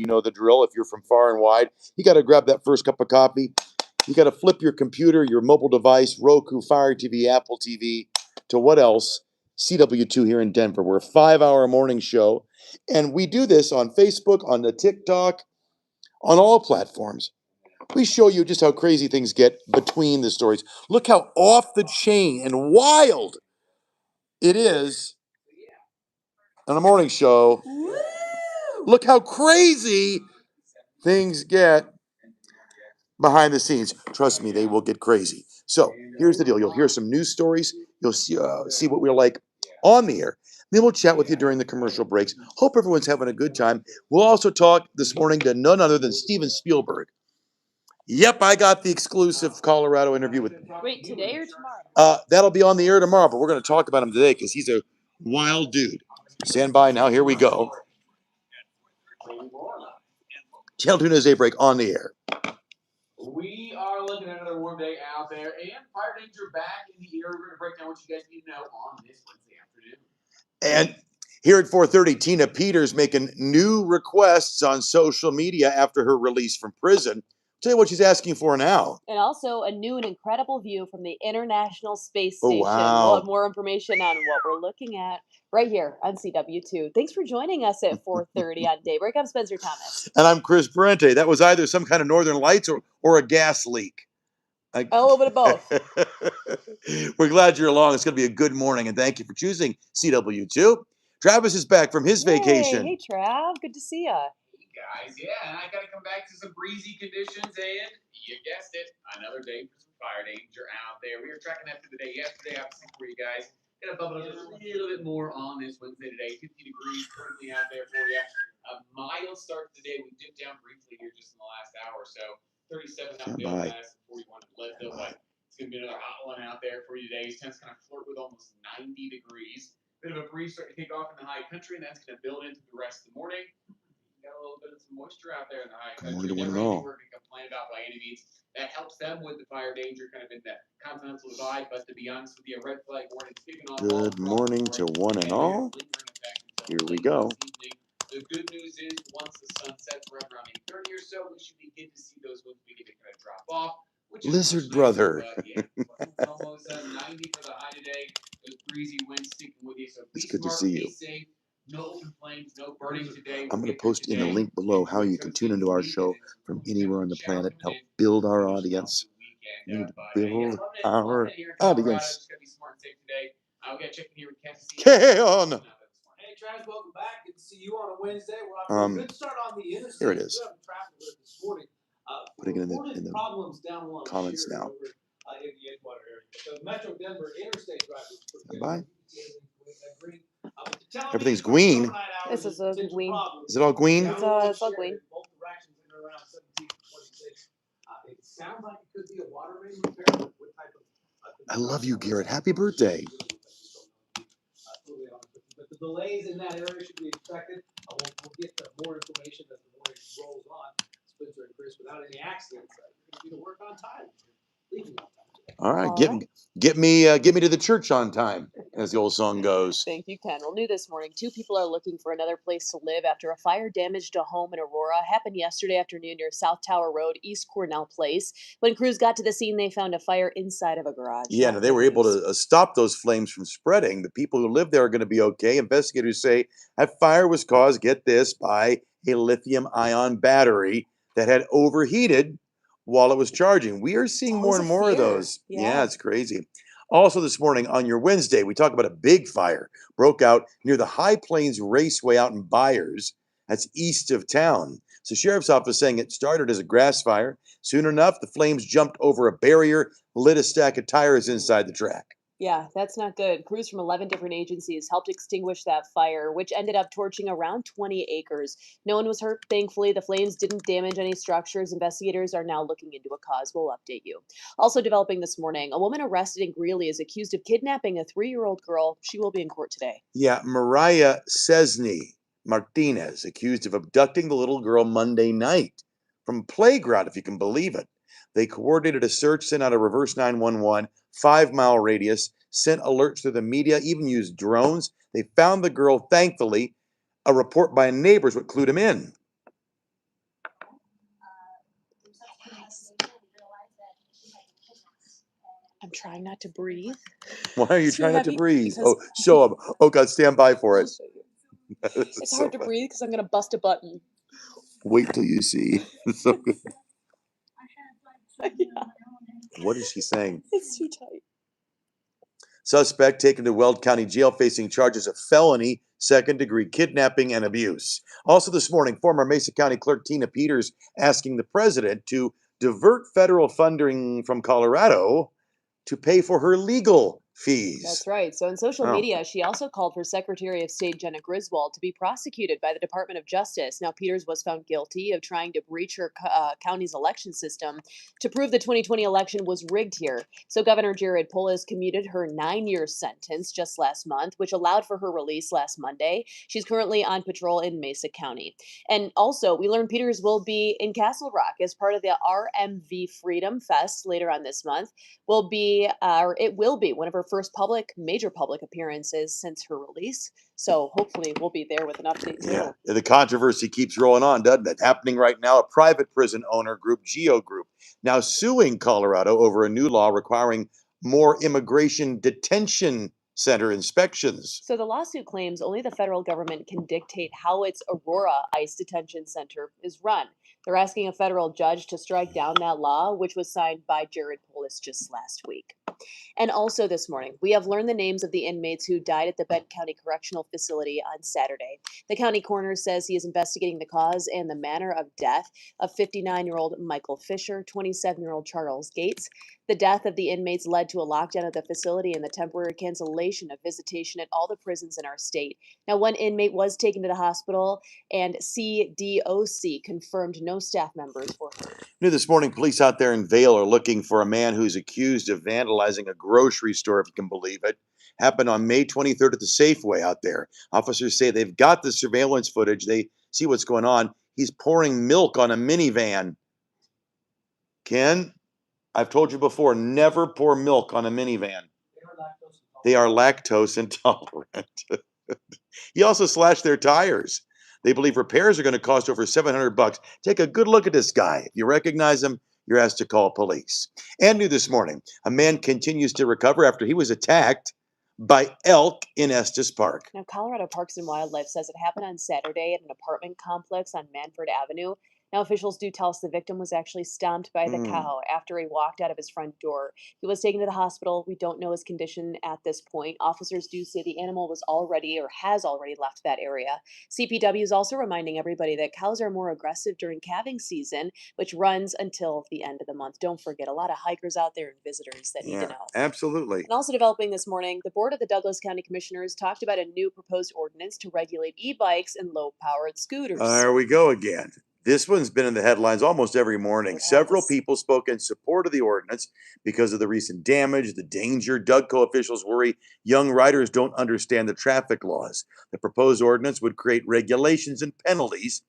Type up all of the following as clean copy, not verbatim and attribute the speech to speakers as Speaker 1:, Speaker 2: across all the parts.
Speaker 1: know the drill. If you're from far and wide, you got to grab that first cup of coffee. You got to flip your computer, your mobile device, Roku, Fire TV, Apple TV, to what else? CW2 here in Denver. We're a 5-hour morning show, and we do this on Facebook, on the TikTok, on all platforms. We show you just how crazy things get between the stories. Look how off the chain and wild it is on a morning show. Look how crazy things get behind the scenes. Trust me, they will get crazy. So here's the deal. You'll hear some news stories. You'll see what we're like on the air. Then we'll chat with you during the commercial breaks. Hope everyone's having a good time. We'll also talk this morning to none other than Steven Spielberg. Yep, I got the exclusive Colorado interview with.
Speaker 2: Wait, today or tomorrow?
Speaker 1: That'll be on the air tomorrow, but we're going to talk about him today because he's a wild dude. Stand by now. Here we go. Channel 2 News Daybreak on the air.
Speaker 3: We are looking at another warm day out there, and fire danger back in the air. We're going to break down what you guys need to know on this Wednesday afternoon.
Speaker 1: And here at 4:30, Tina Peters making new requests on social media after her release from prison. Tell you what she's asking for now.
Speaker 2: And also a new and incredible view from the International Space
Speaker 1: Oh,
Speaker 2: Station.
Speaker 1: wow.
Speaker 2: We'll have more information on what we're looking at right here on CW2. Thanks for joining us at 4:30 on Daybreak. I'm Spencer Thomas.
Speaker 1: And I'm Chris Parente. That was either some kind of Northern Lights or a gas leak.
Speaker 2: A little bit of both.
Speaker 1: We're glad you're along. It's going to be a good morning, and thank you for choosing CW2. Travis is back from his vacation.
Speaker 2: Hey, Trav. Good to see ya.
Speaker 3: Hey, guys. Yeah, and I got to come back to some breezy conditions, and you guessed it, another day for some fire danger out there. We were tracking that through the day yesterday, obviously, for you guys. Gonna bump it up a little bit more on this Wednesday today. 50 degrees currently out there for you. A mild start to the day. We dipped down briefly here just in the last hour or so. 37 out there, 41 in Leadville, but it's gonna be another hot one out there for you today. Temps kind of flirt with almost 90 degrees. Bit of a breeze starting to take off in the high country, and that's gonna build into the rest of the morning. Got a little bit of some moisture out there in the high country. Never anything we're gonna complain about by any means. That helps them with the fire danger kind of in the continental divide, but to be honest with you, a red flag warning kicking off.
Speaker 1: Good morning to one and all. Here we go.
Speaker 3: The good news is once the sun sets right around 8:30 or so, we should begin to see those winds begin to kind of drop off.
Speaker 1: Lizard brother.
Speaker 3: Almost 90 for the high today. Those breezy winds sticking with you. So
Speaker 1: it's good to see you.
Speaker 3: Safe. No open flames, no burning today.
Speaker 1: I'm going to post in the link below how you can tune into our show from anywhere on the planet to help build our audience. We need to build our audience. Keon!
Speaker 4: Hey, Travis, welcome back. Good to see you on a Wednesday. We're off to a good start on the interstate.
Speaker 1: Here it is.
Speaker 4: This morning.
Speaker 1: Putting it in the comments now.
Speaker 4: In the Edgewater area. The Metro Denver interstate drivers.
Speaker 1: Bye. Everything's green.
Speaker 2: This is a green.
Speaker 1: Is it all green?
Speaker 2: It's all green.
Speaker 4: It sounds like it could be a water main repair.
Speaker 1: I love you, Garrett. Happy birthday.
Speaker 4: But the delays in that area should be expected. We'll get more information as the morning rolls on. Spencer and Chris, without any accidents, you're going to work on time. Leaving on time.
Speaker 1: All right, get me to the church on time, as the old song goes.
Speaker 2: Thank you, Ken. Well, new this morning, 2 people are looking for another place to live after a fire damaged a home in Aurora. Happened yesterday afternoon near South Tower Road, East Cornell Place. When crews got to the scene, they found a fire inside of a garage.
Speaker 1: Yeah, no, they were able to stop those flames from spreading. The people who live there are going to be okay. Investigators say that fire was caused, get this, by a lithium-ion battery that had overheated while it was charging. We are seeing more and more of those. Yeah, it's crazy. Also this morning on your Wednesday, we talk about a big fire broke out near the High Plains Raceway out in Byers. That's east of town. So sheriff's office saying it started as a grass fire. Soon enough, the flames jumped over a barrier, lit a stack of tires inside the track.
Speaker 2: Yeah, that's not good. Crews from 11 different agencies helped extinguish that fire, which ended up torching around 20 acres. No one was hurt, thankfully. The flames didn't damage any structures. Investigators are now looking into a cause. We'll update you. Also developing this morning, a woman arrested in Greeley is accused of kidnapping a 3-year-old girl. She will be in court today.
Speaker 1: Yeah, Mariah Cesny Martinez accused of abducting the little girl Monday night from a playground, if you can believe it. They coordinated a search, sent out a reverse 911, 5-mile radius, sent alerts to the media, even used drones. They found the girl, thankfully. A report by a neighbor is what clued him in.
Speaker 2: trying not to breathe.
Speaker 1: Why are you
Speaker 2: Too
Speaker 1: trying not to
Speaker 2: heavy
Speaker 1: breathe?
Speaker 2: because-
Speaker 1: Oh, show him. Oh God, stand by for
Speaker 2: I'll
Speaker 1: it.
Speaker 2: show you.
Speaker 1: This is
Speaker 2: It's
Speaker 1: so
Speaker 2: hard to
Speaker 1: funny.
Speaker 2: breathe because I'm gonna bust a button.
Speaker 1: Wait till you see. It's so good.
Speaker 2: Yeah,
Speaker 1: What is she saying?
Speaker 2: it's too tight.
Speaker 1: Suspect taken to Weld County Jail facing charges of felony, second-degree kidnapping, and abuse. Also this morning, former Mesa County Clerk Tina Peters asking the president to divert federal funding from Colorado to pay for her legal fees.
Speaker 2: That's right. So in social
Speaker 1: Oh.
Speaker 2: media, she also called for Secretary of State Jenna Griswold to be prosecuted by the Department of Justice. Now, Peters was found guilty of trying to breach her county's election system to prove the 2020 election was rigged here. So Governor Jared Polis commuted her 9-year sentence just last month, which allowed for her release last Monday. She's currently on patrol in Mesa County. And also, we learned Peters will be in Castle Rock as part of the RMV Freedom Fest later on this month. It will be one of her first major public appearances since her release. So hopefully we'll be there with an update too.
Speaker 1: Yeah, the controversy keeps rolling on, doesn't it? Happening right now, a private prison owner group, Geo Group, now suing Colorado over a new law requiring more immigration detention center inspections.
Speaker 2: So the lawsuit claims only the federal government can dictate how its Aurora ICE detention center is run. They're asking a federal judge to strike down that law, which was signed by Jared Polis just last week. And also this morning, we have learned the names of the inmates who died at the Benton County Correctional Facility on Saturday. The county coroner says he is investigating the cause and the manner of death of 59-year-old Michael Fisher, 27-year-old Charles Gates. The death of the inmates led to a lockdown of the facility and the temporary cancellation of visitation at all the prisons in our state. Now, one inmate was taken to the hospital, and CDOC confirmed no staff members were hurt.
Speaker 1: New this morning, police out there in Vail are looking for a man who's accused of vandalizing a grocery store, if you can believe it. Happened on May 23rd at the Safeway out there. Officers say they've got the surveillance footage. They see what's going on. He's pouring milk on a minivan. Ken, I've told you before, never pour milk on a minivan. They are lactose intolerant. He also slashed their tires. They believe repairs are going to cost over $700. Take a good look at this guy. If you recognize him, you're asked to call police. And new this morning, a man continues to recover after he was attacked by elk in Estes Park.
Speaker 2: Now, Colorado Parks and Wildlife says it happened on Saturday at an apartment complex on Manford Avenue. Now, officials do tell us the victim was actually stomped by the cow after he walked out of his front door. He was taken to the hospital. We don't know his condition at this point. Officers do say the animal was already or has already left that area. CPW is also reminding everybody that cows are more aggressive during calving season, which runs until the end of the month. Don't forget, a lot of hikers out there and visitors that need to know.
Speaker 1: Absolutely.
Speaker 2: And also developing this morning, the board of the Douglas County Commissioners talked about a new proposed ordinance to regulate e-bikes and low-powered scooters.
Speaker 1: There we go again. This one's been in the headlines almost every morning.
Speaker 2: It
Speaker 1: Several
Speaker 2: has.
Speaker 1: people spoke in support of the ordinance because of the recent damage, the danger. Dougco officials worry young riders don't understand the traffic laws. The proposed ordinance would create regulations and penalties,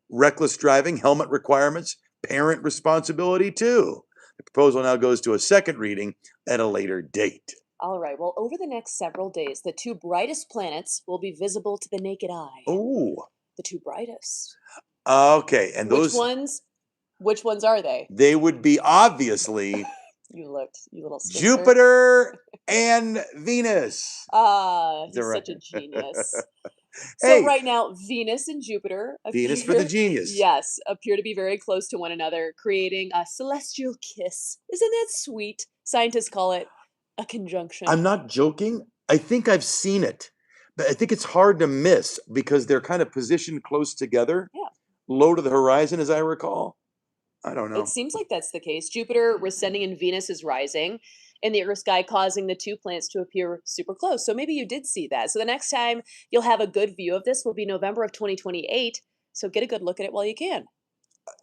Speaker 1: reckless driving, helmet requirements, parent responsibility too. The proposal now goes to a second reading at a later date.
Speaker 2: All right. Well, over the next several days, the two brightest planets will be visible to the naked eye.
Speaker 1: Oh,
Speaker 2: The two brightest.
Speaker 1: okay. And
Speaker 2: Which
Speaker 1: those,
Speaker 2: ones? Which ones are they?
Speaker 1: they would be obviously
Speaker 2: You little spinster.
Speaker 1: Jupiter and Venus.
Speaker 2: Ah, he's
Speaker 1: They're
Speaker 2: such a
Speaker 1: right.
Speaker 2: genius.
Speaker 1: Hey.
Speaker 2: So right now, Venus and Jupiter
Speaker 1: Venus for the
Speaker 2: appear-
Speaker 1: genius.
Speaker 2: Yes, appear to be very close to one another, creating a celestial kiss. Isn't that sweet? Scientists call it a conjunction.
Speaker 1: I'm not joking. I think I've seen it, but I think it's hard to miss because they're kind of positioned close together.
Speaker 2: Yeah.
Speaker 1: Low to the horizon, as I recall. I don't know.
Speaker 2: It seems like that's the case. Jupiter descending and Venus is rising in the Earth sky, causing the two planets to appear super close. So maybe you did see that. So the next time you'll have a good view of this will be November of 2028. So get a good look at it while you can.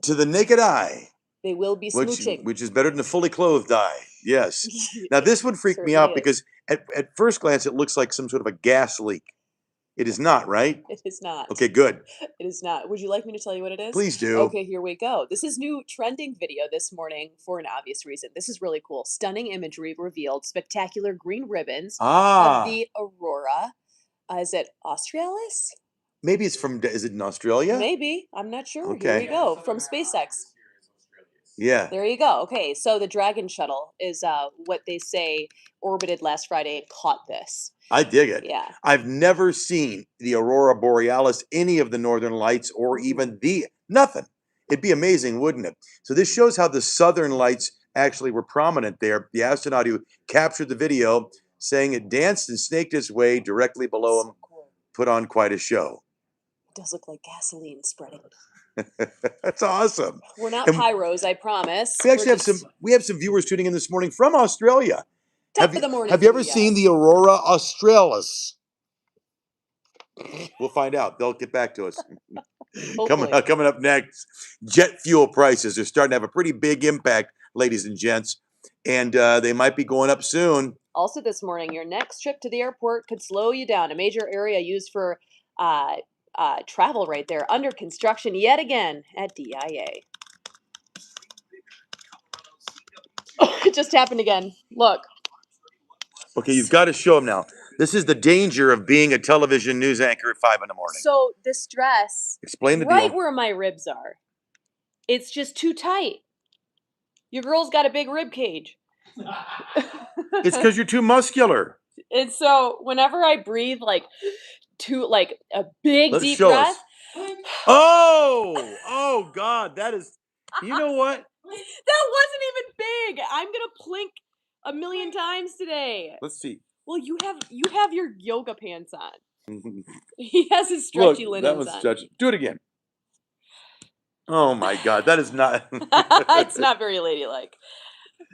Speaker 1: To the naked eye,
Speaker 2: They will be smooching.
Speaker 1: which is better than a fully clothed eye. Yes. Now this would freak me
Speaker 2: Certainly
Speaker 1: out
Speaker 2: is.
Speaker 1: because at first glance it looks like some sort of a gas leak. It is not, right?
Speaker 2: It is not.
Speaker 1: Okay, good.
Speaker 2: It is not. Would you like me to tell you what it is?
Speaker 1: Please do.
Speaker 2: Okay, here we go. This is new trending video this morning for an obvious reason. This is really cool. Stunning imagery revealed spectacular green ribbons of the aurora. Is it Australis?
Speaker 1: Maybe it's is it in Australia?
Speaker 2: Maybe. I'm not sure.
Speaker 1: Okay.
Speaker 2: Here we go. From SpaceX.
Speaker 1: Yeah,
Speaker 2: There you go. Okay, so the Dragon shuttle is what they say orbited last Friday and caught this.
Speaker 1: I dig it.
Speaker 2: Yeah.
Speaker 1: I've never seen the aurora borealis, any of the northern lights, or even nothing. It'd be amazing, wouldn't it? So this shows how the southern lights actually were prominent there. The astronaut who captured the video saying it danced and snaked its way directly below him,
Speaker 2: So cool.
Speaker 1: put on quite a show.
Speaker 2: It does look like gasoline spreading.
Speaker 1: That's awesome.
Speaker 2: We're not
Speaker 1: And
Speaker 2: pyros, I promise.
Speaker 1: we actually
Speaker 2: We're
Speaker 1: have
Speaker 2: just
Speaker 1: some viewers tuning in this morning from Australia.
Speaker 2: top of the morning.
Speaker 1: Have you
Speaker 2: to
Speaker 1: ever seen the aurora australis? We'll find out. They'll get back to us.
Speaker 2: Hopefully.
Speaker 1: Coming up next, jet fuel prices are starting to have a pretty big impact, ladies and gents, and they might be going up soon.
Speaker 2: Also this morning, your next trip to the airport could slow you down. A major area used for travel right there, under construction yet again at DIA. Oh, it just happened again. Look.
Speaker 1: Okay, you've got to show them now. This is the danger of being a television news anchor at 5 in the morning.
Speaker 2: So this dress,
Speaker 1: Explain the
Speaker 2: right
Speaker 1: deal.
Speaker 2: where my ribs are, it's just too tight. Your girl's got a big rib cage.
Speaker 1: It's because you're too muscular.
Speaker 2: And so whenever I breathe like a big
Speaker 1: Let's
Speaker 2: deep
Speaker 1: show
Speaker 2: breath,
Speaker 1: us. Oh God, that is. You know what?
Speaker 2: that wasn't even big. I'm gonna plink a million times today.
Speaker 1: Let's see.
Speaker 2: Well, you have your yoga pants on. He has his
Speaker 1: Look,
Speaker 2: stretchy
Speaker 1: that
Speaker 2: linens
Speaker 1: was
Speaker 2: on.
Speaker 1: stretchy. Do it again. Oh my God, that is not.
Speaker 2: It's not very ladylike.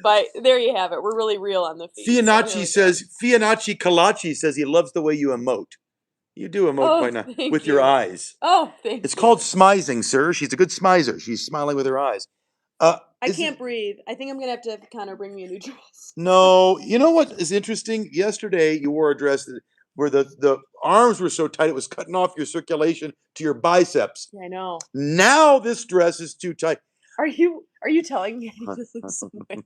Speaker 2: But there you have it. We're really real on the feet.
Speaker 1: Fianacci Kalachi says he loves the way you emote. You do emote quite nice with your eyes.
Speaker 2: Oh, thank you.
Speaker 1: It's called smizing, sir. She's a good smizer. She's smiling with her eyes.
Speaker 2: I can't breathe. I think I'm gonna have to Connor bring me a new dress.
Speaker 1: No, you know what is interesting? Yesterday you wore a dress where the arms were so tight it was cutting off your circulation to your biceps.
Speaker 2: I know.
Speaker 1: Now this dress is too tight.
Speaker 2: Are you telling me I need to lose some weight?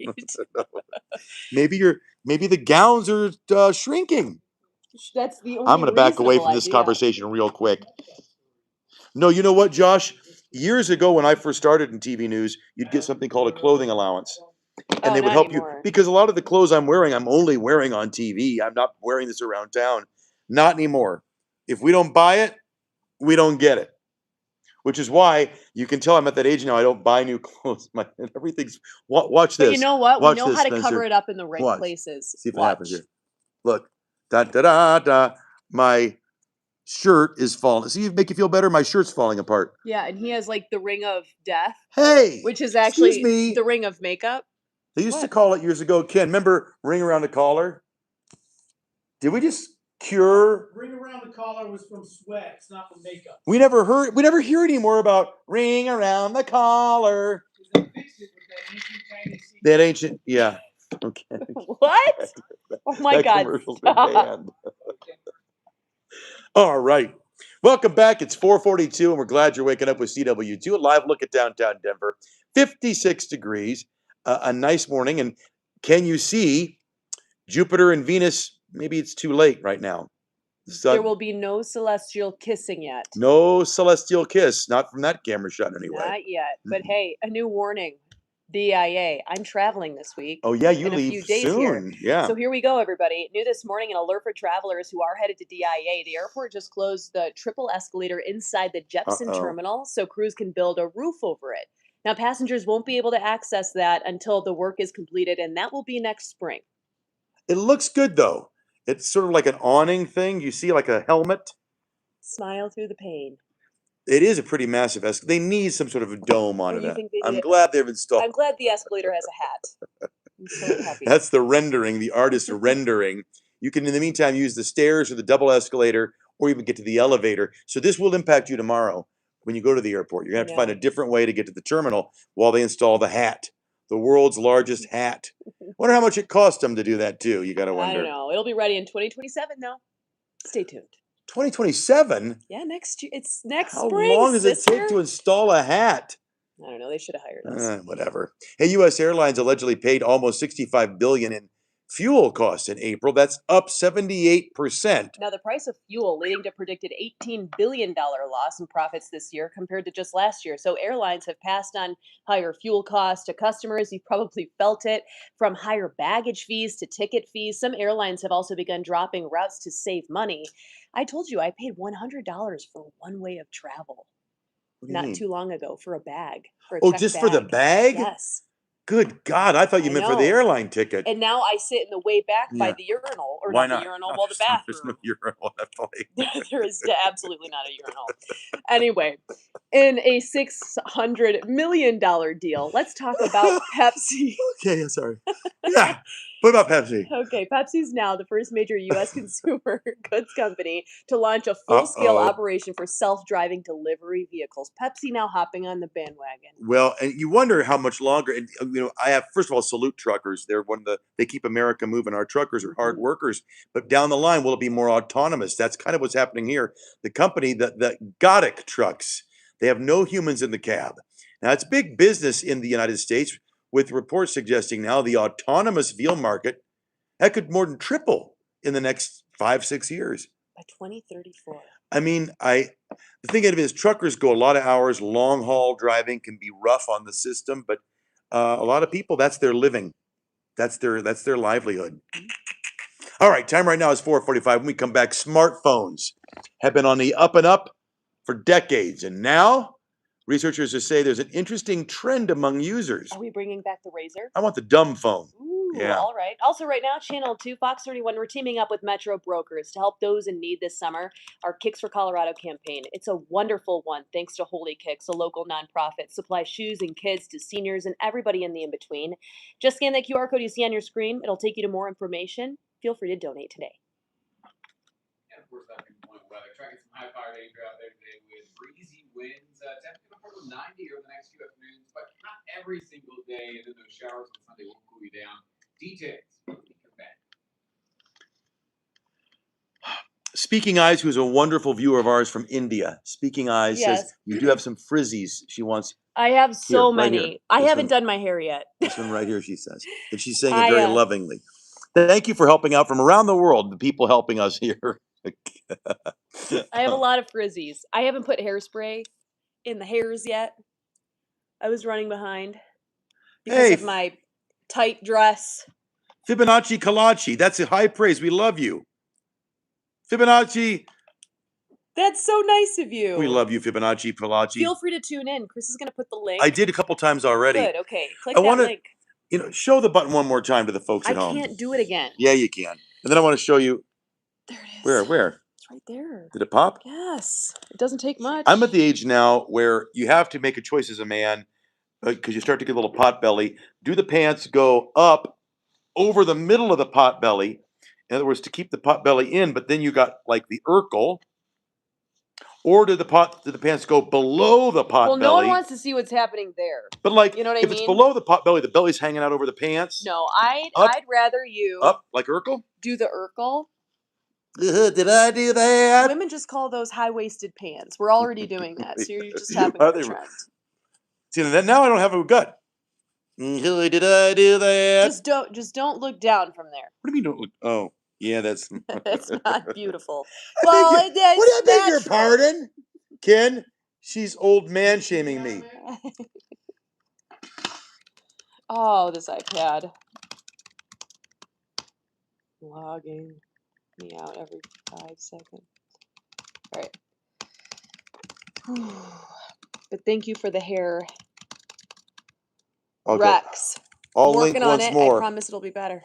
Speaker 1: Maybe the gowns are shrinking.
Speaker 2: That's the only.
Speaker 1: I'm going to back away from this
Speaker 2: idea.
Speaker 1: conversation real quick. No, you know what, Josh? Years ago, when I first started in TV news, you'd get something called a clothing allowance, and they would
Speaker 2: not
Speaker 1: help
Speaker 2: anymore.
Speaker 1: you because a lot of the clothes I'm only wearing on TV. I'm not wearing this around town. Not anymore. If we don't buy it, we don't get it. Which is why you can tell I'm at that age now. I don't buy new clothes. Everything's. Watch this.
Speaker 2: But you know what?
Speaker 1: Watch
Speaker 2: we know
Speaker 1: this,
Speaker 2: how to
Speaker 1: Spencer.
Speaker 2: cover it up in the right
Speaker 1: Watch.
Speaker 2: places.
Speaker 1: See if it happens here. Look, da da da da. My shirt is falling. See, make you feel better. My shirt's falling apart.
Speaker 2: Yeah, and he has like the ring of death.
Speaker 1: Hey,
Speaker 2: which is actually
Speaker 1: excuse me.
Speaker 2: the ring of makeup.
Speaker 1: They used to call it years ago. Ken, remember ring around the collar? Did we just cure?
Speaker 4: Ring around the collar was from sweat. It's not from makeup.
Speaker 1: We never hear anymore about ring around the collar.
Speaker 4: They fixed it with that ancient Chinese secret.
Speaker 1: That ancient, yeah. Okay.
Speaker 2: What? Oh my
Speaker 1: That
Speaker 2: God!
Speaker 1: commercial's been banned. All right. Welcome back. It's 4:42, and we're glad you're waking up with CW2. A live look at downtown Denver. 56 degrees. A nice morning. And can you see Jupiter and Venus? Maybe it's too late right now.
Speaker 2: There will be no celestial kissing yet.
Speaker 1: No celestial kiss. Not from that camera shot, anyway.
Speaker 2: Not yet. But hey, a new warning. DIA. I'm traveling this week.
Speaker 1: Oh, yeah, you
Speaker 2: in a
Speaker 1: leave
Speaker 2: few days
Speaker 1: soon.
Speaker 2: here.
Speaker 1: Yeah.
Speaker 2: So here we go, everybody. New this morning, an alert for travelers who are headed to DIA. The airport just closed the triple escalator inside the Jepson terminal so crews can build a roof over it. Now, passengers won't be able to access that until the work is completed, and that will be next spring.
Speaker 1: It looks good, though. It's sort of like an awning thing. You see like a helmet.
Speaker 2: Smile through the pain.
Speaker 1: It is a pretty massive escalator. They need some sort of a dome on it. I'm
Speaker 2: did-
Speaker 1: glad they've installed.
Speaker 2: I'm glad the escalator has a hat. I'm so happy.
Speaker 1: That's the rendering, the artist's rendering. You can, in the meantime, use the stairs or the double escalator or even get to the elevator. So this will impact you tomorrow when you go to the airport. You're going to have to find a different way to get to the terminal while they install the hat, the world's largest hat. Wonder how much it cost them to do that, too. You got to wonder.
Speaker 2: I don't know. It'll be ready in 2027, though. Stay tuned.
Speaker 1: 2027?
Speaker 2: Yeah, next year. It's next
Speaker 1: How
Speaker 2: spring.
Speaker 1: long does it take to install a hat?
Speaker 2: I don't know. They should have hired us.
Speaker 1: Whatever. Hey, U.S. Airlines allegedly paid almost $65 billion in fuel costs in April. That's up 78%.
Speaker 2: Now, the price of fuel leading to predicted $18 billion loss in profits this year compared to just last year. So, airlines have passed on higher fuel costs to customers. You've probably felt it, from higher baggage fees to ticket fees. Some airlines have also begun dropping routes to save money. I told you I paid $100 for one way of travel
Speaker 1: What do you
Speaker 2: not
Speaker 1: mean?
Speaker 2: too long ago for a bag, for a
Speaker 1: Oh,
Speaker 2: checked
Speaker 1: just for the bag?
Speaker 2: Yes.
Speaker 1: Good God, I thought you
Speaker 2: I
Speaker 1: meant for the
Speaker 2: know.
Speaker 1: airline ticket.
Speaker 2: And now I sit in the way back by
Speaker 1: Yeah.
Speaker 2: the urinal, or
Speaker 1: Why
Speaker 2: not the
Speaker 1: not?
Speaker 2: urinal,
Speaker 1: No,
Speaker 2: well, the
Speaker 1: there's no
Speaker 2: bathroom.
Speaker 1: urinal at play.
Speaker 2: There is absolutely not a urinal. Anyway, in a $600 million deal, let's talk about Pepsi.
Speaker 1: Okay, yeah, sorry. Yeah. What about Pepsi?
Speaker 2: Okay, Pepsi's now the first major U.S. consumer goods company to launch a full-scale
Speaker 1: Uh-oh.
Speaker 2: operation for self-driving delivery vehicles. Pepsi now hopping on the bandwagon.
Speaker 1: Well, and you wonder how much longer. And I have, first of all, salute truckers. They're one of they keep America moving. Our truckers are hard
Speaker 2: Mhm.
Speaker 1: workers. But down the line, will it be more autonomous? That's kind of what's happening here. The company, the Godik trucks, they have no humans in the cab. Now it's big business in the United States, with reports suggesting now the autonomous vehicle market that could more than triple in the next 5-6 years.
Speaker 2: By 2034.
Speaker 1: I mean, the thing of it is, truckers go a lot of hours. Long haul driving can be rough on the system, but a lot of people, that's their living, that's their livelihood. All right, time right now is 4:45. When we come back, smartphones have been on the up and up for decades, and now researchers say there's an interesting trend among users.
Speaker 2: Are we bringing back the razor?
Speaker 1: I want the dumb phone.
Speaker 2: Ooh,
Speaker 1: Yeah.
Speaker 2: all right. Also, right now, Channel 2, Fox 31, we're teaming up with Metro Brokers to help those in need this summer. Our Kicks for Colorado campaign. It's a wonderful one, thanks to Holy Kicks, a local nonprofit. Supplies shoes and kids to seniors and everybody in the in-between. Just scan that QR code you see on your screen. It'll take you to more information. Feel free to donate today.
Speaker 3: And of course, that pinpoint weather. Tracking some high fire danger out there today with breezy winds. Temperature upward of 90 over the next few afternoons, but not every single day. And then those showers on Sunday will cool you down. Details when we come back.
Speaker 1: Speaking Eyes, who's a wonderful viewer of ours from India. Speaking Eyes
Speaker 2: Yes.
Speaker 1: says you do have some frizzies she wants.
Speaker 2: I have so
Speaker 1: Here, right here.
Speaker 2: many. I
Speaker 1: This
Speaker 2: haven't
Speaker 1: one.
Speaker 2: done my hair yet.
Speaker 1: This one right here, she says. And she's saying it
Speaker 2: I,
Speaker 1: very lovingly. Thank you for helping out from around the world, the people helping us here.
Speaker 2: I have a lot of frizzies. I haven't put hairspray in the hairs yet. I was running behind because
Speaker 1: Hey,
Speaker 2: of my tight dress.
Speaker 1: Fibonacci Kalachi, that's a high praise. We love you. Fibonacci,
Speaker 2: That's so nice of you.
Speaker 1: we love you, Fibonacci Kalachi.
Speaker 2: Feel free to tune in. Chris is going to put the link.
Speaker 1: I did a couple times already.
Speaker 2: Good. Okay. Click
Speaker 1: I
Speaker 2: that
Speaker 1: wanna-
Speaker 2: link.
Speaker 1: Show the button one more time to the folks
Speaker 2: I
Speaker 1: at home.
Speaker 2: can't do it again.
Speaker 1: Yeah, you can. And then I want to show you.
Speaker 2: There it is.
Speaker 1: Where?
Speaker 2: It's right there.
Speaker 1: Did it pop?
Speaker 2: Yes. It doesn't take much.
Speaker 1: I'm at the age now where you have to make a choice as a man, because you start to get a little pot belly. Do the pants go up over the middle of the pot belly? In other words, to keep the pot belly in, but then you got like the Urkel. Or do the pants go below the pot
Speaker 2: well,
Speaker 1: belly?
Speaker 2: no one wants to see what's happening there.
Speaker 1: But like,
Speaker 2: You know what I
Speaker 1: if it's
Speaker 2: mean?
Speaker 1: below the pot belly, the belly's hanging out over the pants.
Speaker 2: No,
Speaker 1: Up.
Speaker 2: I'd rather you
Speaker 1: Up like Urkel.
Speaker 2: do the Urkel.
Speaker 1: Did I do that?
Speaker 2: Women just call those high-waisted pants. We're already doing that, so you're just
Speaker 1: Are
Speaker 2: happening
Speaker 1: they-
Speaker 2: to trend.
Speaker 1: See, now I don't have a gut. Did I do that?
Speaker 2: Just don't look down from there.
Speaker 1: What do you mean don't look? Oh, yeah, that's.
Speaker 2: That's not beautiful.
Speaker 1: I
Speaker 2: Well,
Speaker 1: beg your-
Speaker 2: it is
Speaker 1: what do I beg your
Speaker 2: natural.
Speaker 1: pardon, Ken? She's old man shaming me.
Speaker 2: Oh, this iPad. Logging me out every 5 seconds. All right. But thank you for the hair,
Speaker 1: Okay,
Speaker 2: Rex.
Speaker 1: I'll
Speaker 2: I'm
Speaker 1: link
Speaker 2: working on
Speaker 1: once
Speaker 2: it. I
Speaker 1: more.
Speaker 2: promise it'll be better.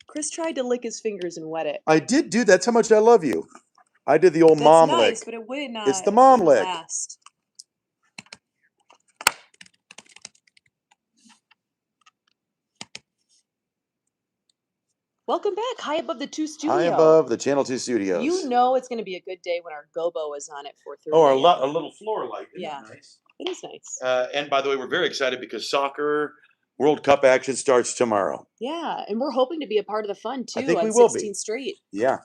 Speaker 2: Chris tried to lick his fingers and wet it.
Speaker 1: I did do that. That's how much I love you. I did the old
Speaker 2: That's
Speaker 1: mom
Speaker 2: nice,
Speaker 1: lick.
Speaker 2: but it would not.
Speaker 1: It's the mom
Speaker 2: wouldn't
Speaker 1: lick.
Speaker 2: last. Welcome back, high above the 2 studio.
Speaker 1: High above the Channel 2 studios.
Speaker 2: You know it's going to be a good day when our gobo is on at 4:30.
Speaker 1: Oh, our
Speaker 2: a.m.
Speaker 1: a little floor light. Isn't
Speaker 2: Yeah.
Speaker 1: that nice?
Speaker 2: It is nice.
Speaker 1: And by the way, we're very excited because soccer World Cup action starts tomorrow.
Speaker 2: Yeah, and we're hoping to be a part of the fun too.
Speaker 1: I think
Speaker 2: on
Speaker 1: we will be.
Speaker 2: 16th Street.
Speaker 1: Yeah.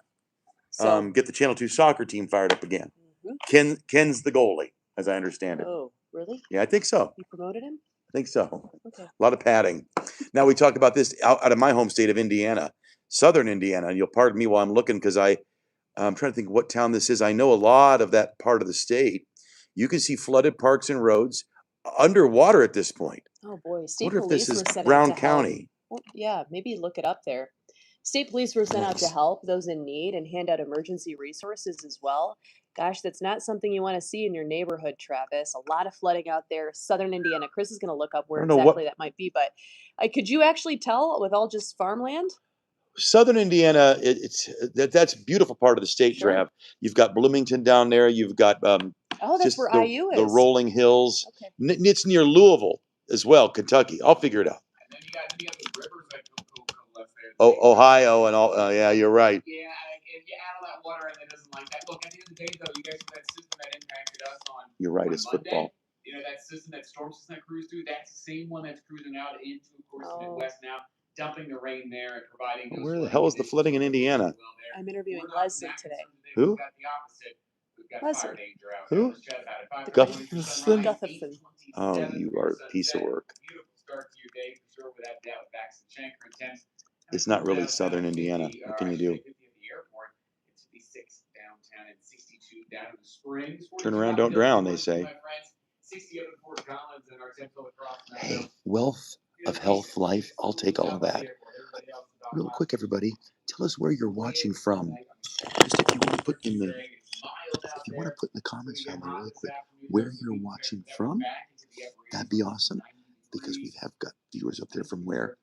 Speaker 2: So,
Speaker 1: Get the Channel 2 soccer team fired up again.
Speaker 2: Mhm.
Speaker 1: Ken's the goalie, as I understand it.
Speaker 2: Oh, really?
Speaker 1: Yeah, I think so.
Speaker 2: You promoted him?
Speaker 1: I think so.
Speaker 2: Okay.
Speaker 1: A lot of padding. Now we talk about this out of my home state of Indiana, southern Indiana. And you'll pardon me while I'm looking because I'm trying to think what town this is. I know a lot of that part of the state. You can see flooded parks and roads underwater at this point.
Speaker 2: Oh boy,
Speaker 1: I
Speaker 2: state
Speaker 1: wonder if this
Speaker 2: police
Speaker 1: is
Speaker 2: were sent out
Speaker 1: Brown
Speaker 2: to help.
Speaker 1: County.
Speaker 2: Well, yeah, maybe look it up there. State police were sent out to
Speaker 1: Nice.
Speaker 2: help those in need and hand out emergency resources as well. Gosh, that's not something you want to see in your neighborhood, Travis. A lot of flooding out there, southern Indiana. Chris is going to look up where
Speaker 1: I don't know
Speaker 2: exactly
Speaker 1: what
Speaker 2: that might be, but could you actually tell with all just farmland?
Speaker 1: southern Indiana. That's a beautiful part of the state,
Speaker 2: Sure.
Speaker 1: Trav. You've got Bloomington down there. You've got
Speaker 2: Oh, that's
Speaker 1: just
Speaker 2: where
Speaker 1: the
Speaker 2: IU
Speaker 1: the
Speaker 2: is.
Speaker 1: rolling hills.
Speaker 2: Okay.
Speaker 1: It's near Louisville as well, Kentucky. I'll figure it out.
Speaker 3: And then you got the rivers that come left there.
Speaker 1: Oh, Ohio and all. Yeah, you're right.
Speaker 3: Yeah, and you add all that water and it doesn't like that. Look, at the end of the day, though, you guys have that system that impacted us on.
Speaker 1: You're right.
Speaker 3: on
Speaker 1: It's
Speaker 3: Monday.
Speaker 1: football.
Speaker 3: You know, that system, that storm system that cruised through, that's the same one that's cruising out into, of course, the
Speaker 2: Oh.
Speaker 3: Midwest now, dumping the rain there and providing.
Speaker 1: Well,
Speaker 3: those
Speaker 1: where the
Speaker 3: flooding
Speaker 1: hell is the
Speaker 3: conditions
Speaker 1: flooding in
Speaker 3: for the
Speaker 1: Indiana?
Speaker 3: well there.
Speaker 2: I'm interviewing
Speaker 3: We're not
Speaker 2: Leslie
Speaker 3: that
Speaker 2: today.
Speaker 3: concerned
Speaker 1: Who?
Speaker 3: We've got the opposite. We've got
Speaker 2: Leslie.
Speaker 3: fire danger out
Speaker 1: Who?
Speaker 3: there. Let's chat about it.
Speaker 1: Gutherson?
Speaker 2: Gutherson.
Speaker 1: Oh, you are a piece of work.
Speaker 3: Beautiful start to your day, for sure, without doubt, with Bax and Shanker intense.
Speaker 1: It's not really southern Indiana. What can you do?
Speaker 3: 50 at the airport, it's 56 downtown and 62 down in the Springs.
Speaker 1: Turn around, don't drown, they say.
Speaker 3: 60 up in Fort Collins and our Central across.
Speaker 1: Hey, wealth of health life. I'll take all of that. Real quick, everybody, tell us where you're watching from. Just if you want to put in the comments down there really quick where you're watching from, that'd be awesome. Because we have got viewers up there from where?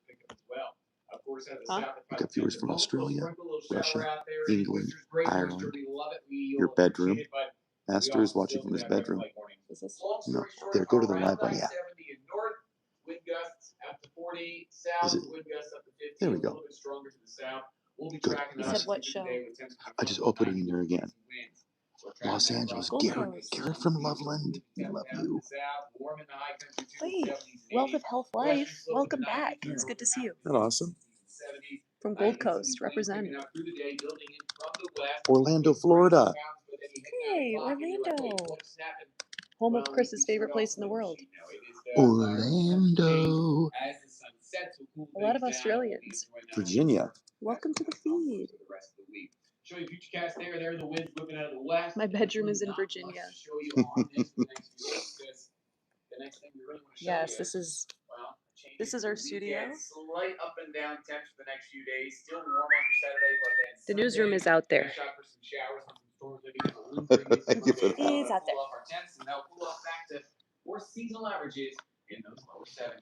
Speaker 2: Huh?
Speaker 1: We've got viewers from Australia, Russia, England, Ireland. Your bedroom. Master is watching from his bedroom.
Speaker 2: Is this?
Speaker 1: No, there. Go to the live one. Yeah. Is it? There we go. Good.
Speaker 2: You said what show?
Speaker 1: I just opened it in there again. Los Angeles.
Speaker 2: Gold
Speaker 1: Garrett.
Speaker 2: Coast.
Speaker 1: Garrett from Loveland. We love you.
Speaker 2: Wait, Wealth of Health Life. Welcome back. It's good to see you.
Speaker 1: Isn't that awesome?
Speaker 2: From Gold Coast, represent.
Speaker 1: Orlando, Florida.
Speaker 2: Hey, Orlando. Home of Chris's favorite place in the world.
Speaker 1: Orlando.
Speaker 2: A lot of Australians.
Speaker 1: Virginia.
Speaker 2: Welcome to the feed.
Speaker 3: Show you futurecast there. The wind's moving out of the west.
Speaker 2: My bedroom is in Virginia. Yes, this is our studio.
Speaker 3: Slight up and down temps for the next few days. Still warm on Saturday, but then
Speaker 2: The newsroom is out there.
Speaker 1: Thank you for that.
Speaker 2: It's out there.
Speaker 3: And they'll cool off back to more seasonal averages in those lower 70s.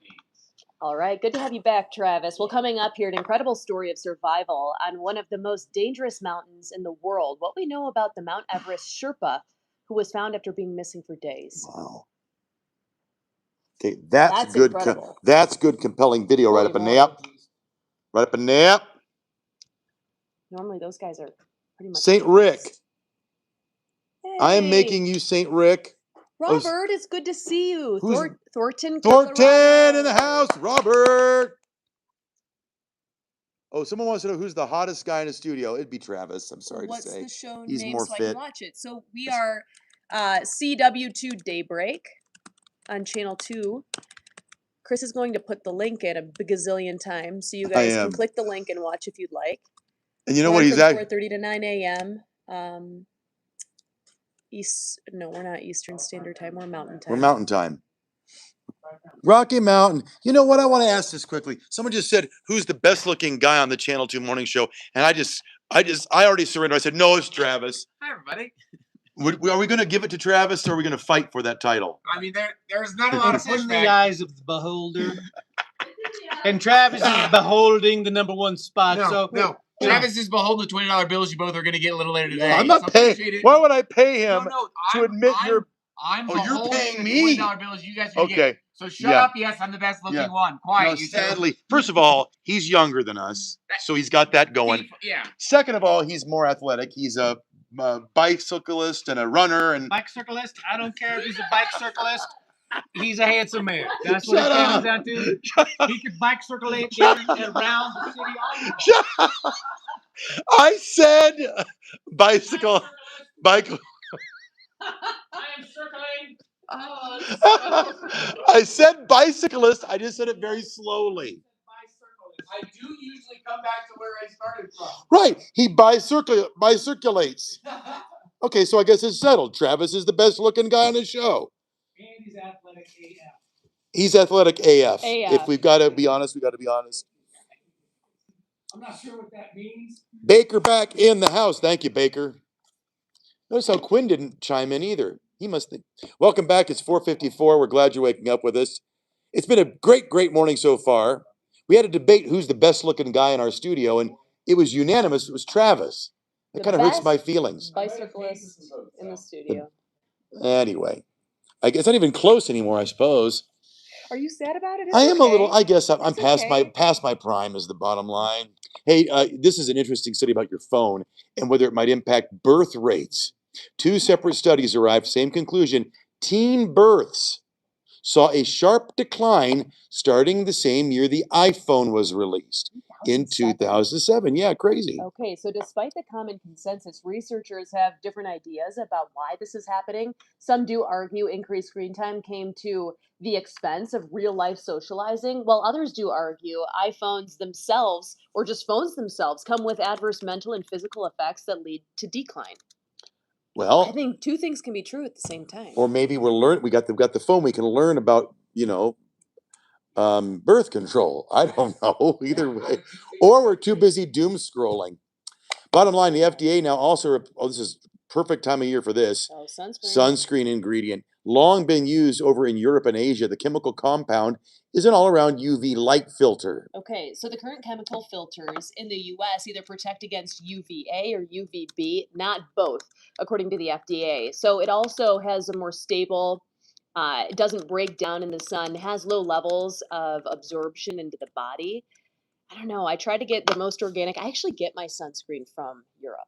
Speaker 2: All right, good to have you back, Travis. Well, coming up here, an incredible story of survival on one of the most dangerous mountains in the world. What we know about the Mount Everest Sherpa, who was found after being missing for days.
Speaker 1: Wow. Okay, that's good.
Speaker 2: incredible.
Speaker 1: That's good, compelling video. Right up a nap. Right up a nap.
Speaker 2: Normally, those guys are pretty much.
Speaker 1: Saint Rick.
Speaker 2: Hey.
Speaker 1: I am making you Saint Rick.
Speaker 2: Robert, it's good to see you.
Speaker 1: Who's-
Speaker 2: Thornton.
Speaker 1: Thornton
Speaker 2: Colorado.
Speaker 1: in the house. Robert. Oh, someone wants to know who's the hottest guy in the studio. It'd be Travis. I'm sorry
Speaker 2: What's
Speaker 1: to say.
Speaker 2: the show
Speaker 1: He's
Speaker 2: name
Speaker 1: more
Speaker 2: so I
Speaker 1: fit.
Speaker 2: can watch it? So we are CW2 Daybreak on Channel 2. Chris is going to put the link in a gazillion times, so you guys can
Speaker 1: am.
Speaker 2: click the link and watch if you'd like.
Speaker 1: And you know
Speaker 2: We're
Speaker 1: what?
Speaker 2: on
Speaker 1: He's
Speaker 2: from
Speaker 1: at
Speaker 2: 4:30 to 9 a.m. No, we're not Eastern Standard Time. We're Mountain Time.
Speaker 1: We're Mountain Time. Rocky Mountain. You know what? I want to ask this quickly. Someone just said, "Who's the best-looking guy on the Channel 2 morning show?" And I already surrendered. I said, "No, it's Travis."
Speaker 3: Hi, everybody.
Speaker 1: Are we going to give it to Travis, or are we going to fight for that title?
Speaker 3: I mean, there's not a lot of
Speaker 4: It's in the
Speaker 3: pushback.
Speaker 4: eyes of the beholder. And Travis is beholding the number one spot.
Speaker 3: No.
Speaker 4: Yeah.
Speaker 3: Travis is beholden to $20 bills you both are going to get a little later today.
Speaker 1: I'm not
Speaker 3: So
Speaker 1: paying.
Speaker 3: appreciate it.
Speaker 1: Why would I pay him
Speaker 3: No,
Speaker 1: to admit you're?
Speaker 3: I'm
Speaker 1: Oh, you're
Speaker 3: beholden
Speaker 1: paying
Speaker 3: to
Speaker 1: me.
Speaker 3: $20 bills you guys are gonna get.
Speaker 1: Okay.
Speaker 3: So shut
Speaker 1: Yeah.
Speaker 3: up. Yes, I'm the best looking
Speaker 1: Yeah.
Speaker 3: one. Quiet,
Speaker 1: No,
Speaker 3: you two.
Speaker 1: sadly, first of all, he's younger than us, so he's got that going.
Speaker 3: Yeah.
Speaker 1: Second of all, he's more athletic. He's a bicyclist and a runner, and
Speaker 4: Bike circlist. I don't care if he's a bike circlist. He's a handsome man. That's what
Speaker 1: Shut
Speaker 4: it comes
Speaker 1: up.
Speaker 4: down to. He could bike circulate around the city all day long.
Speaker 1: Shut up. I said bicycle, bike.
Speaker 3: I am circling
Speaker 1: I said bicyclist. I just said it very slowly.
Speaker 3: I do usually come back to where I started from.
Speaker 1: Right. He bicirculates. Okay, so I guess it's settled. Travis is the best looking guy on the show.
Speaker 4: And he's athletic AF.
Speaker 1: He's athletic AF. If
Speaker 2: AF.
Speaker 1: we've got to be honest, we've got to be honest.
Speaker 4: I'm not sure what that means.
Speaker 1: Baker back in the house. Thank you, Baker. Notice how Quinn didn't chime in either. He must think. Welcome back. It's 4:54. We're glad you're waking up with us. It's been a great morning so far. We had a debate who's the best looking guy in our studio, and it was unanimous. It was Travis. That
Speaker 2: The
Speaker 1: kind of hurts
Speaker 2: best
Speaker 1: my feelings.
Speaker 2: Bicyclist in the studio.
Speaker 1: Anyway, I guess not even close anymore, I suppose.
Speaker 2: Are you sad about it? It's
Speaker 1: I am a little.
Speaker 2: okay.
Speaker 1: I guess I'm
Speaker 2: It's
Speaker 1: past
Speaker 2: okay.
Speaker 1: my prime is the bottom line. Hey, this is an interesting study about your phone and whether it might impact birth rates. Two separate studies arrived, same conclusion. Teen births saw a sharp decline starting the same year the iPhone was released in 2007. Yeah, crazy.
Speaker 2: Okay, so despite the common consensus, researchers have different ideas about why this is happening. Some do argue increased screen time came to the expense of real life socializing, while others do argue iPhones themselves, or just phones themselves, come with adverse mental and physical effects that lead to decline. I
Speaker 1: Well,
Speaker 2: think two things can be true at the same time.
Speaker 1: or maybe we got the phone. We can learn about birth control. I don't know. Either way, or we're too busy doom scrolling. Bottom line, the FDA now also, this is perfect time of year for this,
Speaker 2: Oh, sunscreen.
Speaker 1: sunscreen ingredient. Long been used over in Europe and Asia. The chemical compound is an all-around UV light filter.
Speaker 2: Okay, so the current chemical filters in the US either protect against UVA or UVB, not both, according to the FDA. So it also has a more stable, it doesn't break down in the sun, has low levels of absorption into the body. I don't know. I try to get the most organic. I actually get my sunscreen from Europe.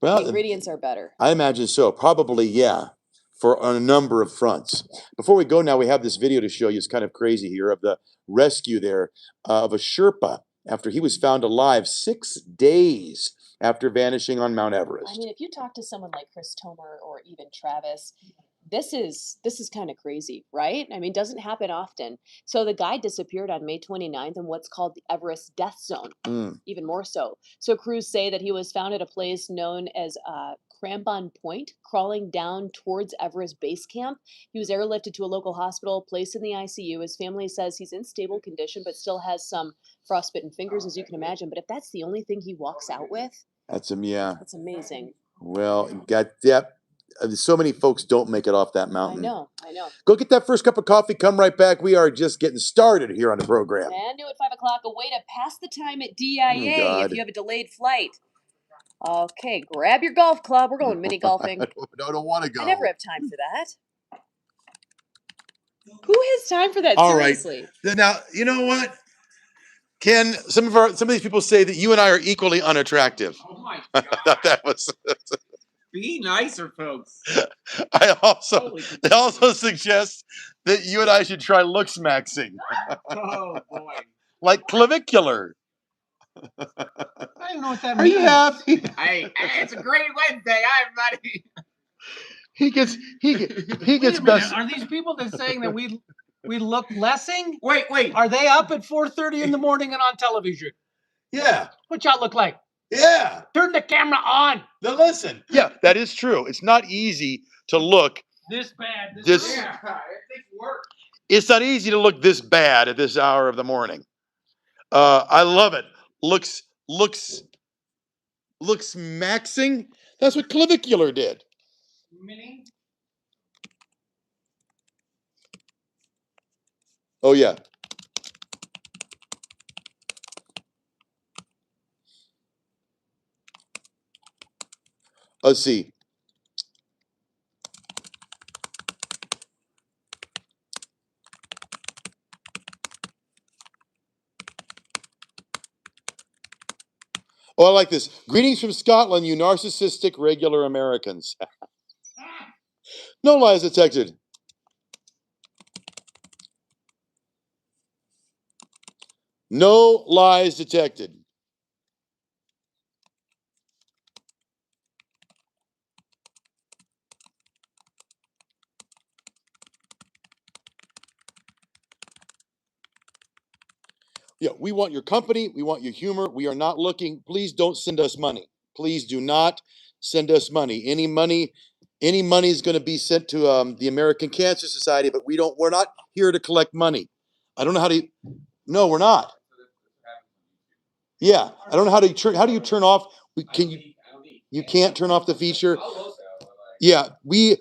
Speaker 2: The
Speaker 1: Well,
Speaker 2: ingredients are better.
Speaker 1: I imagine so. Probably, yeah, on a number of fronts. Before we go now, we have this video to show you. It's kind of crazy here of the rescue there of a Sherpa after he was found alive 6 days after vanishing on Mount
Speaker 2: I
Speaker 1: Everest.
Speaker 2: mean, if you talk to someone like Chris Tomer or even Travis, this is kind of crazy, right? I mean, doesn't happen often. So the guy disappeared on May 29th in what's called the Everest Death Zone, even more so. So crews say that he was found at a place known as Crampon Point, crawling down towards Everest Base Camp. He was airlifted to a local hospital, placed in the ICU. His family says he's in stable condition, but still has some frostbitten fingers, as you can imagine. But if that's the only thing he walks out with,
Speaker 1: That's him, yeah.
Speaker 2: that's amazing.
Speaker 1: Well, got that. So many folks don't make it off that
Speaker 2: I
Speaker 1: mountain.
Speaker 2: know.
Speaker 1: Go get that first cup of coffee. Come right back. We are just getting started here on the program.
Speaker 2: And new at 5 o'clock, a way to pass the time at DIA
Speaker 1: God.
Speaker 2: if you have a delayed flight. Okay, grab your golf club. We're going mini golfing.
Speaker 1: I don't want to go.
Speaker 2: I never have time for that. Who has time for that?
Speaker 1: All right.
Speaker 2: Seriously.
Speaker 1: Now, you know what? Ken, some of these people say that you and I are equally unattractive.
Speaker 3: Oh my
Speaker 1: I
Speaker 3: god.
Speaker 1: thought that was.
Speaker 3: Be nicer, folks.
Speaker 1: They
Speaker 3: Holy
Speaker 1: also suggest that you and I should try looks maxing,
Speaker 3: Oh boy.
Speaker 1: like clavicular.
Speaker 4: I don't even know what that
Speaker 1: Are
Speaker 4: means.
Speaker 1: you happy?
Speaker 3: Hey, it's a great Wednesday. Hi, everybody.
Speaker 1: He gets
Speaker 4: Wait a minute,
Speaker 1: best.
Speaker 4: are these people that saying that we look lessing?
Speaker 3: Wait.
Speaker 4: Are they up at 4:30 in the morning and on television?
Speaker 1: Yeah,
Speaker 4: What y'all look like?
Speaker 1: yeah.
Speaker 4: Turn the camera on.
Speaker 1: Now listen. Yeah, that is true. It's not easy to look.
Speaker 4: This bad.
Speaker 1: This-
Speaker 3: Yeah, it takes work.
Speaker 1: It's not easy to look this bad at this hour of the morning. I love it. Looks maxing. That's what clavicular did.
Speaker 4: Mini.
Speaker 1: Oh yeah. Let's see. Oh, I like this. Greetings from Scotland, you narcissistic regular Americans. No lies detected. No lies detected. Yeah, we want your company. We want your humor. We are not looking. Please don't send us money. Please do not send us money. Any money is going to be sent to the American Cancer Society, but we're not here to collect money. I don't know how to. No, we're not. Yeah, I don't know how do you turn off? You can't turn off the feature. Yeah, we're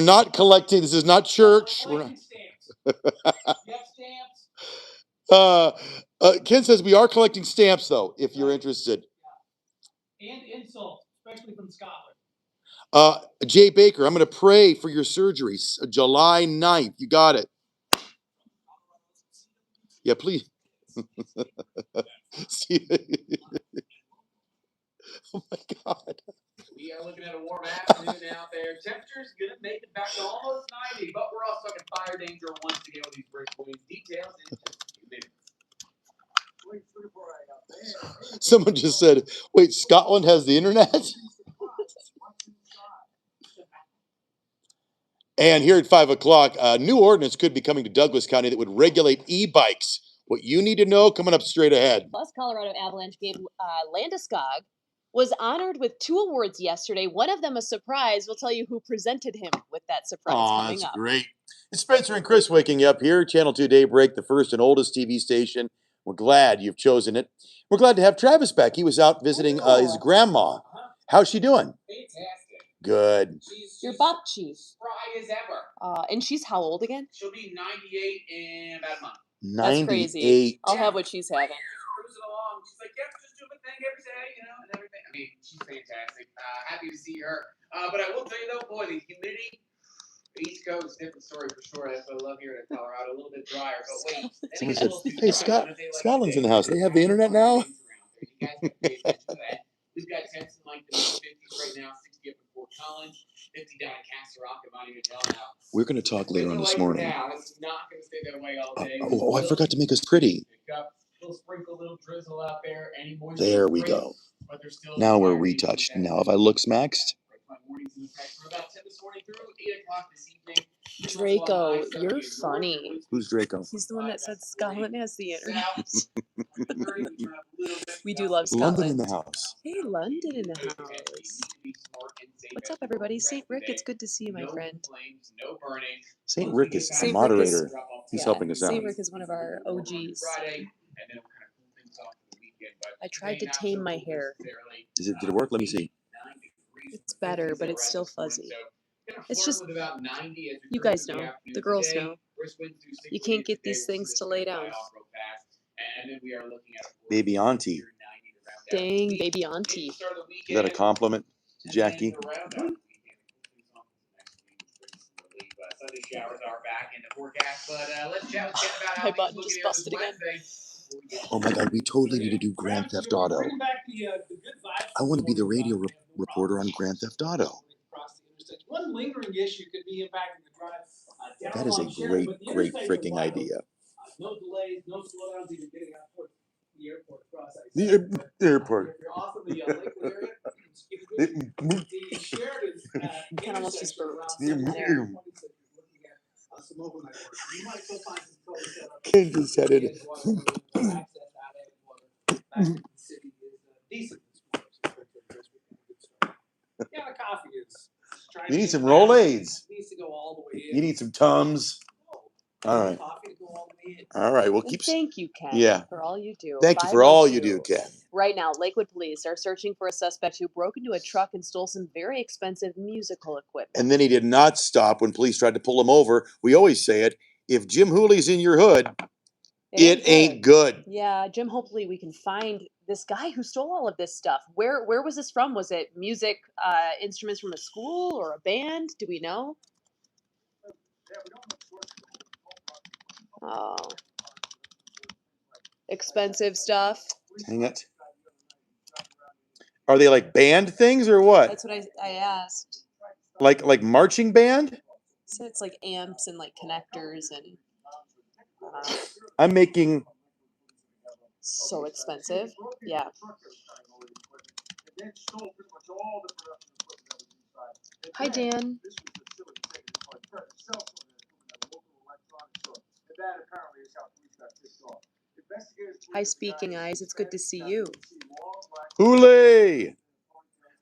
Speaker 1: not collecting. This is not church. We're not. Ken says we are collecting stamps though, if you're interested.
Speaker 4: And insults, especially from Scotland.
Speaker 1: Jay Baker, I'm going to pray for your surgery, July 9th. You got it. Yeah, please. Oh my God.
Speaker 3: We are looking at a warm afternoon out there. Temperature's gonna make it back to almost 90, but we're also talking fire danger once again with these brisk winds. Details in just a few minutes.
Speaker 1: Someone just said, wait, Scotland has the internet? And here at 5 o'clock, a new ordinance could be coming to Douglas County that would regulate e-bikes. What you need to know coming up straight ahead.
Speaker 2: Plus, Colorado Avalanche gave Landeskog was honored with 2 awards yesterday. One of them a surprise. We'll tell you who presented him with that surprise coming
Speaker 1: That's
Speaker 2: up.
Speaker 1: great. It's Spencer and Chris waking you up here, Channel 2 Daybreak, the first and oldest TV station. We're glad you've chosen it. We're glad to have Travis back. He was out visiting his grandma. How's she doing?
Speaker 3: Fantastic.
Speaker 1: Good.
Speaker 2: Your Bobchi.
Speaker 3: Spry as ever.
Speaker 2: And she's how old again?
Speaker 3: She'll be 98 in about a month.
Speaker 2: That's
Speaker 1: 98.
Speaker 2: crazy. I'll have what she's having.
Speaker 3: Cruising along. She's like, yep, just do my thing every day, and everything. I mean, she's fantastic. Happy to see her. But I will tell you though, boy, the humidity, the East Coast, different story for sure. That's what I love here in Colorado. A little bit drier, but wait.
Speaker 1: Someone said, hey, Scotland's in the house. They have the internet now?
Speaker 3: You guys have to pay attention to that. We've got temps in like the mid-50s right now, 60 up in Fort Collins, 50 down in Castle Rock and Monument Hill now.
Speaker 1: We're going to talk later on this morning.
Speaker 3: Now, it's not going to stay that way all day.
Speaker 1: I forgot to make us pretty.
Speaker 3: Little sprinkle, little drizzle out there. Any more
Speaker 1: There we go. Now we're retouched. Now if I look smaxed.
Speaker 2: Draco, you're funny.
Speaker 1: Who's Draco?
Speaker 2: He's the one that said Scotland has the internet. We do love Scotland.
Speaker 1: London in the house.
Speaker 2: Hey, London in the house. What's up, everybody? St. Rick, it's good to see you, my friend.
Speaker 1: St. Rick is the moderator. He's helping us out.
Speaker 2: St. Rick is one of our OGs. I tried to tame my hair.
Speaker 1: Did it work? Let me see.
Speaker 2: It's better, but it's still fuzzy. It's just, you guys know, the girls know. You can't get these things to lay down.
Speaker 1: Baby auntie.
Speaker 2: Dang, baby auntie.
Speaker 1: Is that a compliment, Jackie?
Speaker 3: Sunday showers are back in the forecast, but let's chat with Ken about how
Speaker 2: My
Speaker 3: he's
Speaker 2: button
Speaker 3: looking
Speaker 2: just
Speaker 3: at
Speaker 2: busted
Speaker 3: this
Speaker 2: again.
Speaker 3: Wednesday.
Speaker 1: Oh my God, we totally need to do Grand Theft Auto. I want to be the radio reporter on Grand Theft Auto.
Speaker 4: One lingering issue could be impacting the drive.
Speaker 1: That is a great freaking idea.
Speaker 4: No delays, no slowdowns, even getting out towards the airport across
Speaker 1: The airport.
Speaker 4: If you're off of the Lakewood area, the Sheridan's
Speaker 2: Kind of almost just burped.
Speaker 1: Ken just said it.
Speaker 4: Yeah, the coffee is.
Speaker 1: You need some Rolaids.
Speaker 4: Needs to go all the way in.
Speaker 1: You need some Tums. All right.
Speaker 4: Coffee to go all the way in.
Speaker 1: All right. We'll
Speaker 2: And
Speaker 1: keep.
Speaker 2: thank you, Ken,
Speaker 1: Yeah.
Speaker 2: for all you do.
Speaker 1: Thank you for all you do,
Speaker 2: 512.
Speaker 1: Ken.
Speaker 2: Right now, Lakewood police are searching for a suspect who broke into a truck and stole some very expensive musical equipment.
Speaker 1: And then he did not stop when police tried to pull him over. We always say it. If Jim Hooley's in your hood, it ain't good.
Speaker 2: Yeah, Jim, hopefully we can find this guy who stole all of this stuff. Where was this from? Was it music instruments from a school or a band? Do we know? Oh. Expensive stuff.
Speaker 1: Dang it. Are they like band things or what?
Speaker 2: That's what I asked.
Speaker 1: Like marching band?
Speaker 2: So it's like amps and like connectors and
Speaker 1: I'm making.
Speaker 2: so expensive. Yeah. Hi, Dan. Hi, Speaking Eyes. It's good to see you.
Speaker 1: Hooray!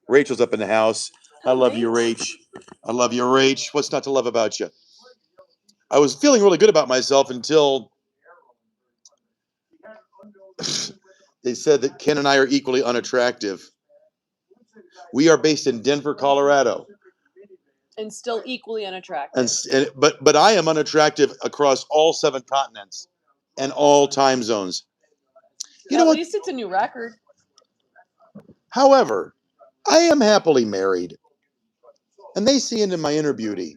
Speaker 1: Rachel's up in the house. I
Speaker 2: Hi,
Speaker 1: love you,
Speaker 2: Rach.
Speaker 1: Rach. I love you, Rach. What's not to love about you? I was feeling really good about myself until they said that Ken and I are equally unattractive. We are based in Denver, Colorado.
Speaker 2: And still equally unattractive.
Speaker 1: But I am unattractive across all 7 continents and all time zones. You know
Speaker 2: At
Speaker 1: what?
Speaker 2: least it's a new record.
Speaker 1: However, I am happily married, and they see into my inner beauty.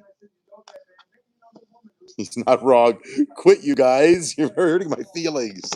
Speaker 1: He's not wrong. Quit, you guys. You're hurting my feelings.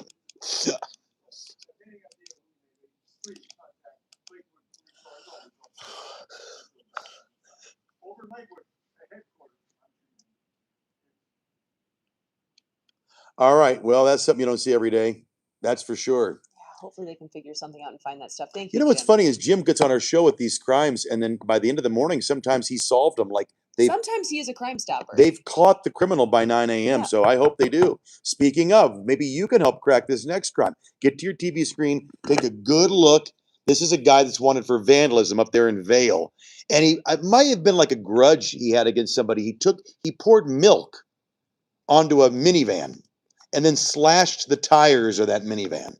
Speaker 1: All right. Well, that's something you don't see every day. That's for sure.
Speaker 2: Hopefully they can figure something out and find that stuff. Thank you,
Speaker 1: You know what's
Speaker 2: Jim.
Speaker 1: funny is Jim gets on our show with these crimes, and then by the end of the morning, sometimes he solved them. Like
Speaker 2: Sometimes he is a Crime Stopper.
Speaker 1: they've caught the criminal by 9 a.m.
Speaker 2: Yeah.
Speaker 1: So I hope they do. Speaking of, maybe you can help crack this next crime. Get to your TV screen, take a good look. This is a guy that's wanted for vandalism up there in Vale, and it might have been like a grudge he had against somebody. He poured milk onto a minivan and then slashed the tires of that minivan.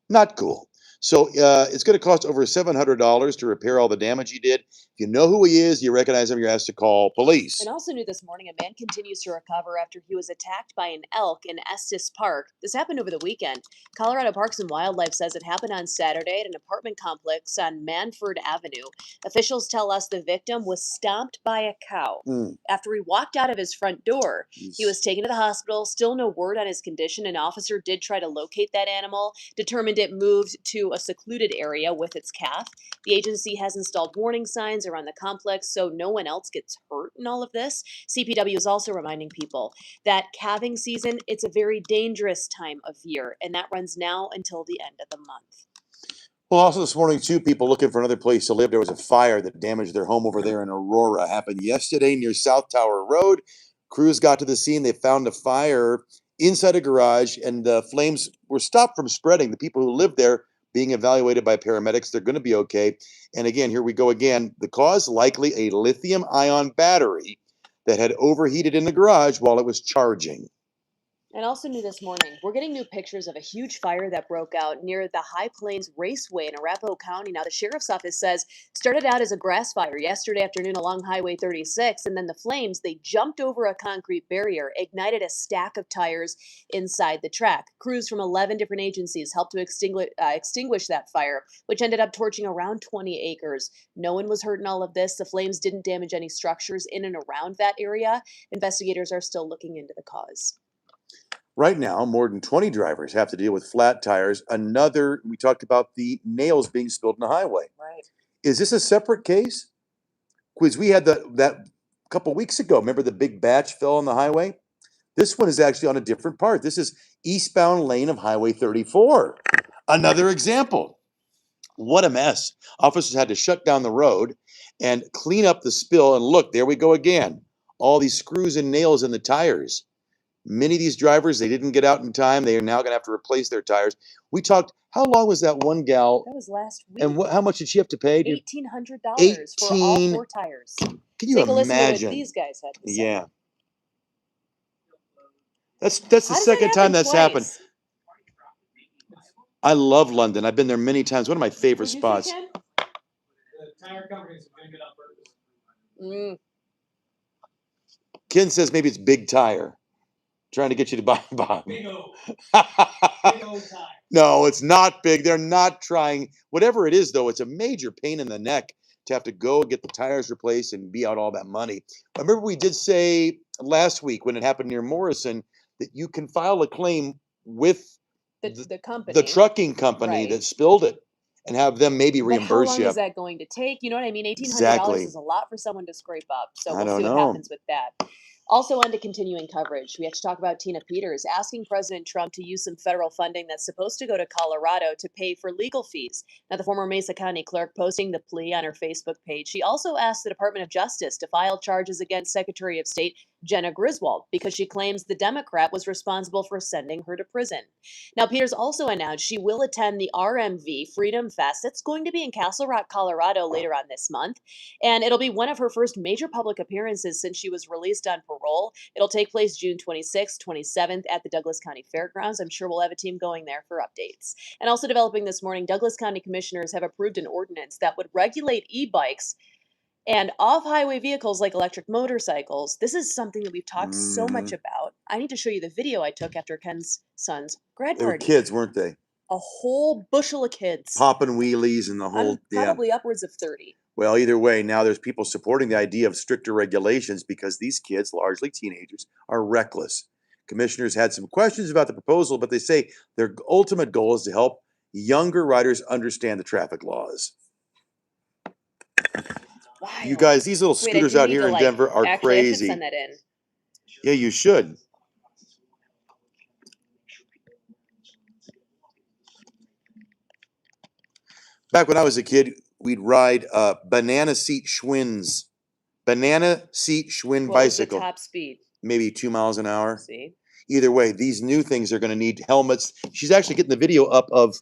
Speaker 1: Not cool. So it's going to cost over $700 to repair all the damage he did. If you know who he is, you recognize him, you're asked to call police.
Speaker 2: And also new this morning, a man continues to recover after he was attacked by an elk in Estes Park. This happened over the weekend. Colorado Parks and Wildlife says it happened on Saturday at an apartment complex on Manford Avenue. Officials tell us the victim was stomped by a cow. After he walked out of his front door. He was taken to the hospital. Still no word on his condition. An officer did try to locate that animal, determined it moved to a secluded area with its calf. The agency has installed warning signs around the complex so no one else gets hurt in all of this. CPW is also reminding people that calving season, it's a very dangerous time of year, and that runs now until the end of the month.
Speaker 1: Well, also this morning, 2 people looking for another place to live. There was a fire that damaged their home over there in Aurora. Happened yesterday near South Tower Road. Crews got to the scene. They found a fire inside a garage, and the flames were stopped from spreading. The people who lived there being evaluated by paramedics. They're going to be okay. And again, here we go again. The cause, likely a lithium-ion battery that had overheated in the garage while it was charging.
Speaker 2: And also new this morning, we're getting new pictures of a huge fire that broke out near the High Plains Raceway in Arapahoe County. Now, the sheriff's office says started out as a grass fire yesterday afternoon along Highway 36, and then the flames, they jumped over a concrete barrier, ignited a stack of tires inside the track. Crews from 11 different agencies helped to extinguish that fire, which ended up torching around 20 acres. No one was hurt in all of this. The flames didn't damage any structures in and around that area. Investigators are still looking into the cause.
Speaker 1: Right now, more than 20 drivers have to deal with flat tires. We talked about the nails being spilled in the highway.
Speaker 2: Right.
Speaker 1: Is this a separate case? Because we had that a couple weeks ago. Remember the big batch fell on the highway? This one is actually on a different part. This is eastbound lane of Highway 34. Another example. What a mess. Officers had to shut down the road and clean up the spill. And look, there we go again. All these screws and nails in the tires. Many of these drivers, they didn't get out in time. They are now going to have to replace their tires. We talked, how long was that one gal?
Speaker 2: That was last week.
Speaker 1: And how much did she have to pay?
Speaker 2: $1,800 for all 4 tires.
Speaker 1: Can you
Speaker 2: Take a listen to
Speaker 1: imagine?
Speaker 2: what these guys had to say.
Speaker 1: Yeah. That's the
Speaker 2: How does that
Speaker 1: second time
Speaker 2: happen
Speaker 1: that's happened.
Speaker 2: twice?
Speaker 1: I love London. I've been there many times. One of my favorite
Speaker 2: What'd you
Speaker 1: spots.
Speaker 2: say, Ken?
Speaker 4: The tire companies are doing it on purpose.
Speaker 1: Ken says maybe it's Big Tire. Trying to get you to buy Bob.
Speaker 4: Big O. Big O tire.
Speaker 1: No, it's not big. They're not trying. Whatever it is, though, it's a major pain in the neck to have to go and get the tires replaced and be out all that money. I remember we did say last week when it happened near Morrison that you can file a claim with
Speaker 2: The company.
Speaker 1: the trucking company
Speaker 2: Right.
Speaker 1: that spilled it and have them maybe
Speaker 2: But
Speaker 1: reimburse
Speaker 2: how long
Speaker 1: you.
Speaker 2: is that going to take? You know what I mean? $1,800
Speaker 1: Exactly.
Speaker 2: is a lot for someone to scrape up. So
Speaker 1: I
Speaker 2: we'll
Speaker 1: don't
Speaker 2: see what
Speaker 1: know.
Speaker 2: happens with that. Also on to continuing coverage. We have to talk about Tina Peters asking President Trump to use some federal funding that's supposed to go to Colorado to pay for legal fees. Now, the former Mesa County clerk posting the plea on her Facebook page. She also asked the Department of Justice to file charges against Secretary of State Jenna Griswold, because she claims the Democrat was responsible for sending her to prison. Now, Peters also announced she will attend the RMV Freedom Fest. It's going to be in Castle Rock, Colorado later on this month, and it'll be one of her first major public appearances since she was released on parole. It'll take place June 26th, 27th at the Douglas County Fairgrounds. I'm sure we'll have a team going there for updates. And also developing this morning, Douglas County commissioners have approved an ordinance that would regulate e-bikes and off-highway vehicles like electric motorcycles. This is something that we've talked so much about. I need to show you the video I took after Ken's son's grad
Speaker 1: They were
Speaker 2: party.
Speaker 1: kids, weren't they?
Speaker 2: A whole bushel of kids.
Speaker 1: Popping wheelies and the whole, yeah.
Speaker 2: Probably upwards of 30.
Speaker 1: Well, either way, now there's people supporting the idea of stricter regulations because these kids, largely teenagers, are reckless. Commissioners had some questions about the proposal, but they say their ultimate goal is to help younger riders understand the traffic laws. You
Speaker 2: Wild.
Speaker 1: guys, these little
Speaker 2: Wait, I
Speaker 1: scooters
Speaker 2: do
Speaker 1: out
Speaker 2: need
Speaker 1: here
Speaker 2: to,
Speaker 1: in
Speaker 2: like,
Speaker 1: Denver are
Speaker 2: actually, I should
Speaker 1: crazy.
Speaker 2: send that in.
Speaker 1: Yeah, you should. Back when I was a kid, we'd ride banana seat Schwinn's. Banana seat Schwinn
Speaker 2: What was the
Speaker 1: bicycle.
Speaker 2: top speed?
Speaker 1: Maybe 2 miles an hour.
Speaker 2: See?
Speaker 1: Either way, these new things are going to need helmets. She's actually getting the video up of,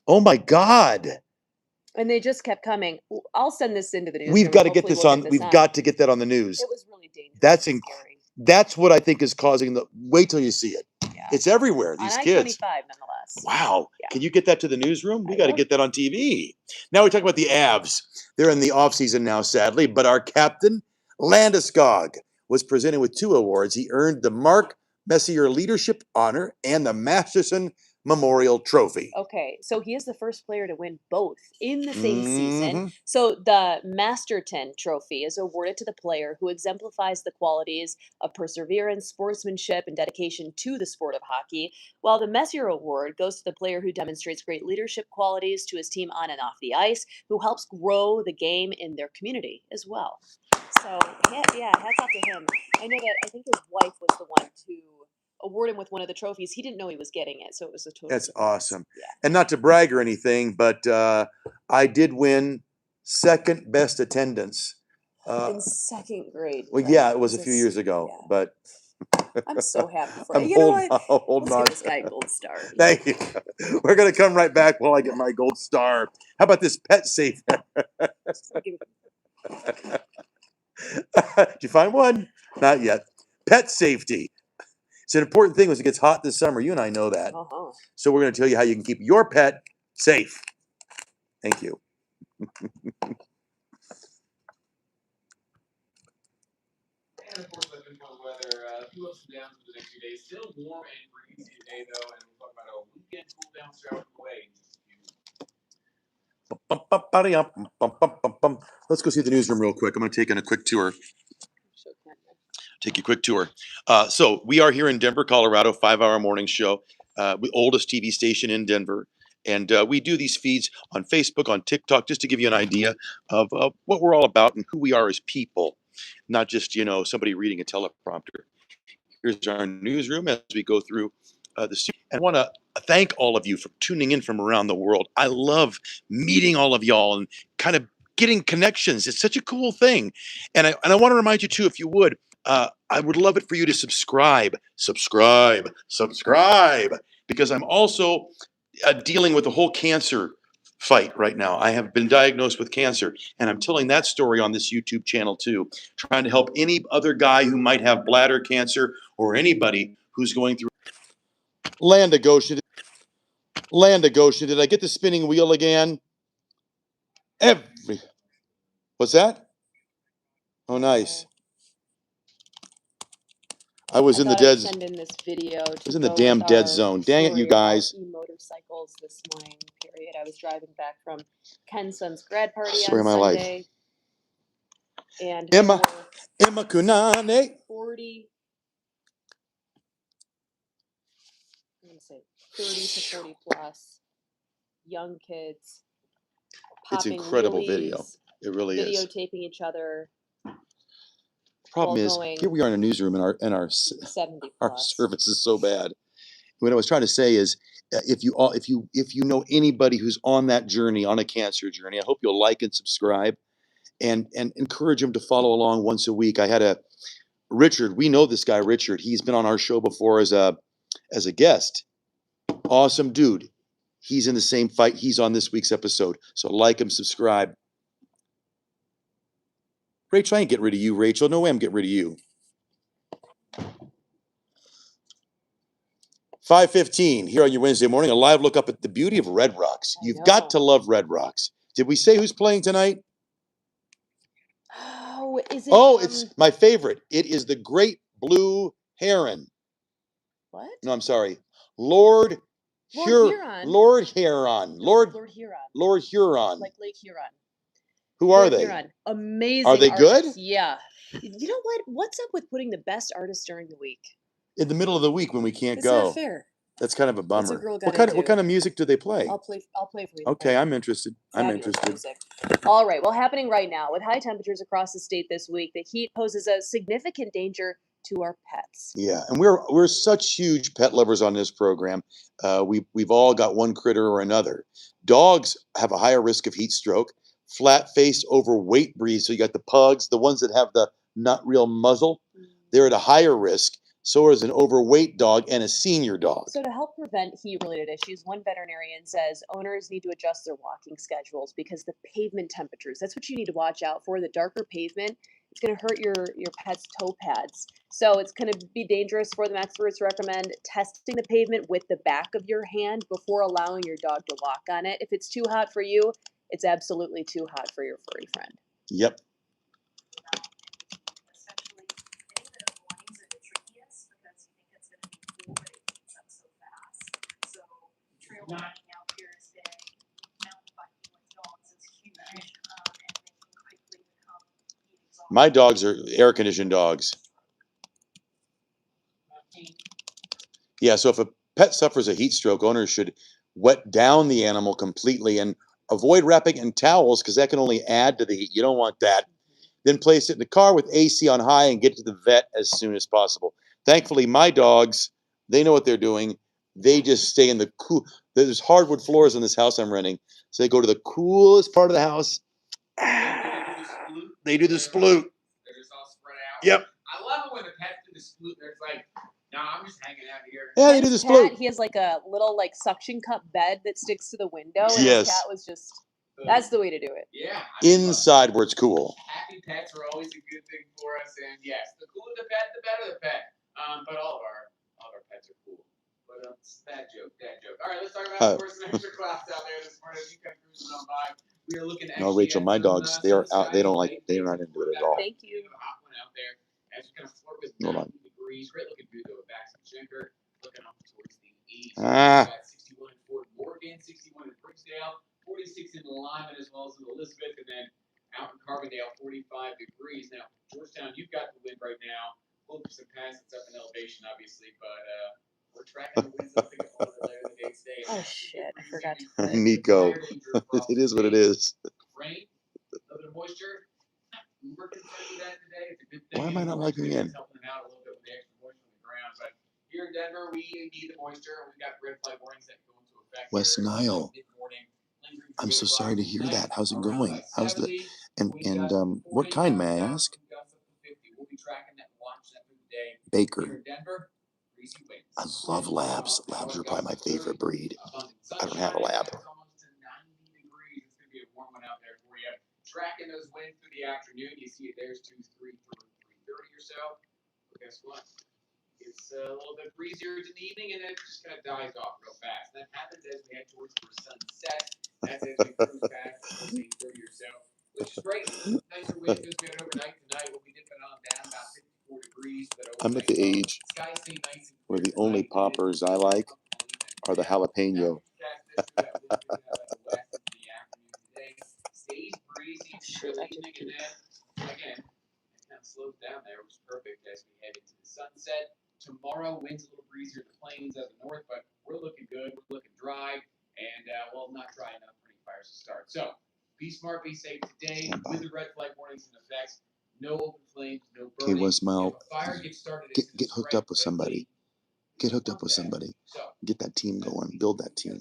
Speaker 1: oh my God.
Speaker 2: And they just kept coming. I'll send this into the news.
Speaker 1: We've got to get this on. We've got to get that on the news.
Speaker 2: It was really dangerous.
Speaker 1: That's
Speaker 2: and
Speaker 1: inc-
Speaker 2: scary.
Speaker 1: That's what I think is causing the, wait till you see it.
Speaker 2: Yeah.
Speaker 1: It's everywhere,
Speaker 2: On
Speaker 1: these
Speaker 2: I-25,
Speaker 1: kids.
Speaker 2: nonetheless.
Speaker 1: Wow.
Speaker 2: Yeah.
Speaker 1: Can you get that to the newsroom? We
Speaker 2: I
Speaker 1: got to
Speaker 2: will.
Speaker 1: get that on TV. Now we talk about the Avs. They're in the offseason now, sadly, but our captain, Landeskog, was presented with 2 awards. He earned the Mark Messier Leadership Honor and the Masterson Memorial Trophy.
Speaker 2: Okay, so he is the first player to win both in the same season.
Speaker 1: Mhm.
Speaker 2: So the Masterton Trophy is awarded to the player who exemplifies the qualities of perseverance, sportsmanship, and dedication to the sport of hockey, while the Messier Award goes to the player who demonstrates great leadership qualities to his team on and off the ice, who helps grow the game in their community as well. So yeah, hats off to him. I know that I think his wife was the one to award him with one of the trophies. He didn't know he was getting it, so it was a total
Speaker 1: That's
Speaker 2: surprise.
Speaker 1: awesome.
Speaker 2: Yeah.
Speaker 1: And not to brag or anything, but I did win second best attendance.
Speaker 2: In second grade.
Speaker 1: Well,
Speaker 2: right?
Speaker 1: yeah, it was a
Speaker 2: This
Speaker 1: few
Speaker 2: is-
Speaker 1: years ago,
Speaker 2: yeah.
Speaker 1: but
Speaker 2: I'm so happy for
Speaker 1: I'm
Speaker 2: you. You know
Speaker 1: holding,
Speaker 2: what?
Speaker 1: holding
Speaker 2: Let's
Speaker 1: on.
Speaker 2: give this guy a gold star.
Speaker 1: Thank you. We're going to come right back while I get my gold star. How about this pet safe?
Speaker 2: I'll give it-
Speaker 1: Did you find one? Not yet. Pet safety. It's an important thing as it gets hot this summer. You and I know that.
Speaker 2: Uh-huh.
Speaker 1: So we're going to tell you how you can keep your pet safe. Thank you.
Speaker 3: And of course, like this one weather, a few ups and downs for the next few days. Still warm and breezy today, though, and we'll talk about a weekend cool down throughout the way.
Speaker 1: Let's go see the newsroom real quick. I'm going to take on a quick tour.
Speaker 2: Show Ken.
Speaker 1: Take you a quick tour. So we are here in Denver, Colorado, 5-hour morning show, the oldest TV station in Denver. And we do these feeds on Facebook, on TikTok, just to give you an idea of what we're all about and who we are as people, not just, somebody reading a teleprompter. Here's our newsroom as we go through the studio. And I want to thank all of you for tuning in from around the world. I love meeting all of y'all and kind of getting connections. It's such a cool thing. And I want to remind you too, if you would, I would love it for you to subscribe, because I'm also dealing with the whole cancer fight right now. I have been diagnosed with cancer, and I'm telling that story on this YouTube channel too, trying to help any other guy who might have bladder cancer or anybody who's going through. Land of Goshen, did I get the spinning wheel again? What's that? Oh, nice. I was in the
Speaker 2: thought I'd
Speaker 1: dead.
Speaker 2: send in this video to
Speaker 1: was in the
Speaker 2: go
Speaker 1: damn
Speaker 2: with
Speaker 1: dead
Speaker 2: our
Speaker 1: zone. Dang it, you
Speaker 2: story about
Speaker 1: guys.
Speaker 2: E-motorcycles this morning. Period. I was driving back from Ken's son's grad party
Speaker 1: Story
Speaker 2: on
Speaker 1: of my life.
Speaker 2: Sunday, and
Speaker 1: Emma.
Speaker 2: there were
Speaker 1: Emma Kunane.
Speaker 2: 40. I'm gonna say 30 to 40 plus young kids.
Speaker 1: It's
Speaker 2: Popping
Speaker 1: incredible video.
Speaker 2: wheelies,
Speaker 1: It really is.
Speaker 2: videotaping each other.
Speaker 1: Problem
Speaker 2: while
Speaker 1: is,
Speaker 2: going
Speaker 1: here we are in a newsroom, and our
Speaker 2: 70
Speaker 1: our
Speaker 2: plus.
Speaker 1: service is so bad. What I was trying to say is, if you know anybody who's on that journey, on a cancer journey, I hope you'll like and subscribe, and encourage them to follow along once a week. I had Richard, we know this guy, Richard. He's been on our show before as a guest. Awesome dude. He's in the same fight. He's on this week's episode. So like him, subscribe. Rachel, I ain't getting rid of you, Rachel. No way I'm getting rid of you. 5:15 here on your Wednesday morning. A live look up at the beauty of Red Rocks.
Speaker 2: I
Speaker 1: You've
Speaker 2: know.
Speaker 1: got to love Red Rocks. Did we say who's playing tonight?
Speaker 2: Oh, is it?
Speaker 1: Oh, it's my favorite. It is the Great Blue Heron.
Speaker 2: What?
Speaker 1: No, I'm sorry. Lord
Speaker 2: Huron.
Speaker 1: Lord Huron. Lord
Speaker 2: Huron.
Speaker 1: Lord Huron.
Speaker 2: Like Lake Huron.
Speaker 1: Who are
Speaker 2: Lord
Speaker 1: they?
Speaker 2: Huron. Amazing.
Speaker 1: Are they good?
Speaker 2: artists. Yeah. You know what? What's up with putting the best artists during the week?
Speaker 1: In the middle of the week when we can't
Speaker 2: It's
Speaker 1: go.
Speaker 2: not fair.
Speaker 1: That's kind of a
Speaker 2: What's a
Speaker 1: bummer.
Speaker 2: girl
Speaker 1: What
Speaker 2: gotta
Speaker 1: kind
Speaker 2: do?
Speaker 1: of music do they play?
Speaker 2: I'll play for you.
Speaker 1: Okay, I'm interested. I'm
Speaker 2: Fabulous
Speaker 1: interested.
Speaker 2: music. All right. Well, happening right now with high temperatures across the state this week, the heat poses a significant danger to our pets.
Speaker 1: Yeah, and we're such huge pet lovers on this program. We've all got one critter or another. Dogs have a higher risk of heat stroke. Flat-faced, overweight breeds. So you got the pugs, the ones that have the not real muzzle. They're at a higher risk. So is an overweight dog and a senior dog.
Speaker 2: So to help prevent heat-related issues, one veterinarian says owners need to adjust their walking schedules because the pavement temperatures, that's what you need to watch out for. The darker pavement, it's going to hurt your pet's toe pads. So it's going to be dangerous for them. Experts recommend testing the pavement with the back of your hand before allowing your dog to walk on it. If it's too hot for you, it's absolutely too hot for your furry friend.
Speaker 1: Yep.
Speaker 5: Especially any bit of mornings are the trickiest because you think it's going to be cool, but it heats up so fast. So trail running out here is big. Mountain biking with dogs is huge, and they can quickly become heat exhausted.
Speaker 1: My dogs are air-conditioned dogs. Yeah, so if a pet suffers a heat stroke, owners should wet down the animal completely and avoid wrapping in towels because that can only add to the heat. You don't want that. Then place it in the car with AC on high and get to the vet as soon as possible. Thankfully, my dogs, they know what they're doing. They just stay in the cool. There's hardwood floors in this house I'm renting. So they go to the coolest part of the house. They do the sploot.
Speaker 3: They're just all spread out.
Speaker 1: Yep.
Speaker 3: I love it when the pets do the sploot. They're like, no, I'm just hanging out here.
Speaker 1: Yeah, they do the
Speaker 2: His
Speaker 1: sploot.
Speaker 2: cat, he has like a little suction cup bed that sticks to the window, and
Speaker 1: Yes.
Speaker 2: his cat was just, that's the way to do it.
Speaker 3: Yeah.
Speaker 1: Inside where it's cool.
Speaker 3: Happy pets are always a good thing for us, and yes, the cooler the pet, the better the pet. But all of our pets are cool. But bad joke. All right, let's talk about of course some extra clouds out there this morning. As you come cruising on by, we are looking.
Speaker 1: No, Rachel, my dogs, they are out. They don't like. They're not into it at all.
Speaker 2: Thank you.
Speaker 3: Hot one out there. As you kind of flirt with
Speaker 1: Hold on.
Speaker 3: 90 degrees, great looking view though. Back some Schenker, looking up towards the east.
Speaker 1: Ah.
Speaker 3: We've got 61 in Fort Morgan, 61 in Bricksdale, 46 in Lyman, as well as in Elizabeth, and then out in Carbondale, 45 degrees. Now, Georgetown, you've got the wind right now. We'll do some pass. It's up in elevation, obviously, but we're tracking the winds up to get a little bit later in the day today.
Speaker 2: Oh shit, I forgot to put it.
Speaker 1: Nico, it is what it is.
Speaker 3: Rain, a little bit of moisture. We're concerned with that today. It's a good thing.
Speaker 1: Why am I not liking in?
Speaker 3: It's helping them out a little bit with the extra moisture on the ground. But here in Denver, we need the moisture. We've got red flag warnings that go into effect.
Speaker 1: West
Speaker 3: here
Speaker 1: Nile.
Speaker 3: mid-morning, lingering
Speaker 1: I'm so
Speaker 3: through
Speaker 1: sorry to
Speaker 3: across
Speaker 1: hear
Speaker 3: the
Speaker 1: that. How's it
Speaker 3: night,
Speaker 1: going?
Speaker 3: around
Speaker 1: How's the
Speaker 3: 70.
Speaker 1: and
Speaker 3: We've got
Speaker 1: what
Speaker 3: 40
Speaker 1: kind, may I
Speaker 3: down
Speaker 1: ask?
Speaker 3: south, we've got up to 50. We'll be tracking that and watching that through the day. Here
Speaker 1: Baker.
Speaker 3: in Denver, breezy winds.
Speaker 1: I love labs. Labs are probably my favorite breed. I don't have a lab.
Speaker 3: It's almost to 90 degrees. It's going to be a warm one out there for you. Tracking those winds through the afternoon, you see it there's 2, 3, 3:30 or so. But guess what? It's a little bit breezier in the evening, and then it just kind of dies off real fast. That happens as we head towards the sunset. That's as we cruise past 8:30 or so, which is great. Nicer wind as we head overnight tonight. We'll be dipping on down about 54 degrees. But
Speaker 1: I'm at the age
Speaker 3: skies stay nice and
Speaker 1: where
Speaker 3: clear
Speaker 1: the only
Speaker 3: tonight.
Speaker 1: poppers I like are the jalapeno.
Speaker 3: Stays breezy
Speaker 2: Shit,
Speaker 3: through
Speaker 2: I
Speaker 3: the
Speaker 2: just
Speaker 3: evening, and then again, it kind of slows down there, which is perfect as we head into the sunset. Tomorrow, winds a little breezier in the plains out of the north, but we're looking good. We're looking dry, and well, not dry enough for any fires to start. So, be smart, be safe today with the red flag warnings in effect. No open flames, no
Speaker 1: Okay,
Speaker 3: burning.
Speaker 1: Westmile,
Speaker 3: If a fire gets started,
Speaker 1: get
Speaker 3: it's gonna
Speaker 1: hooked
Speaker 3: spread
Speaker 1: up with somebody.
Speaker 3: quickly.
Speaker 1: Get hooked up with somebody.
Speaker 3: So,
Speaker 1: Get that team going. Build that team.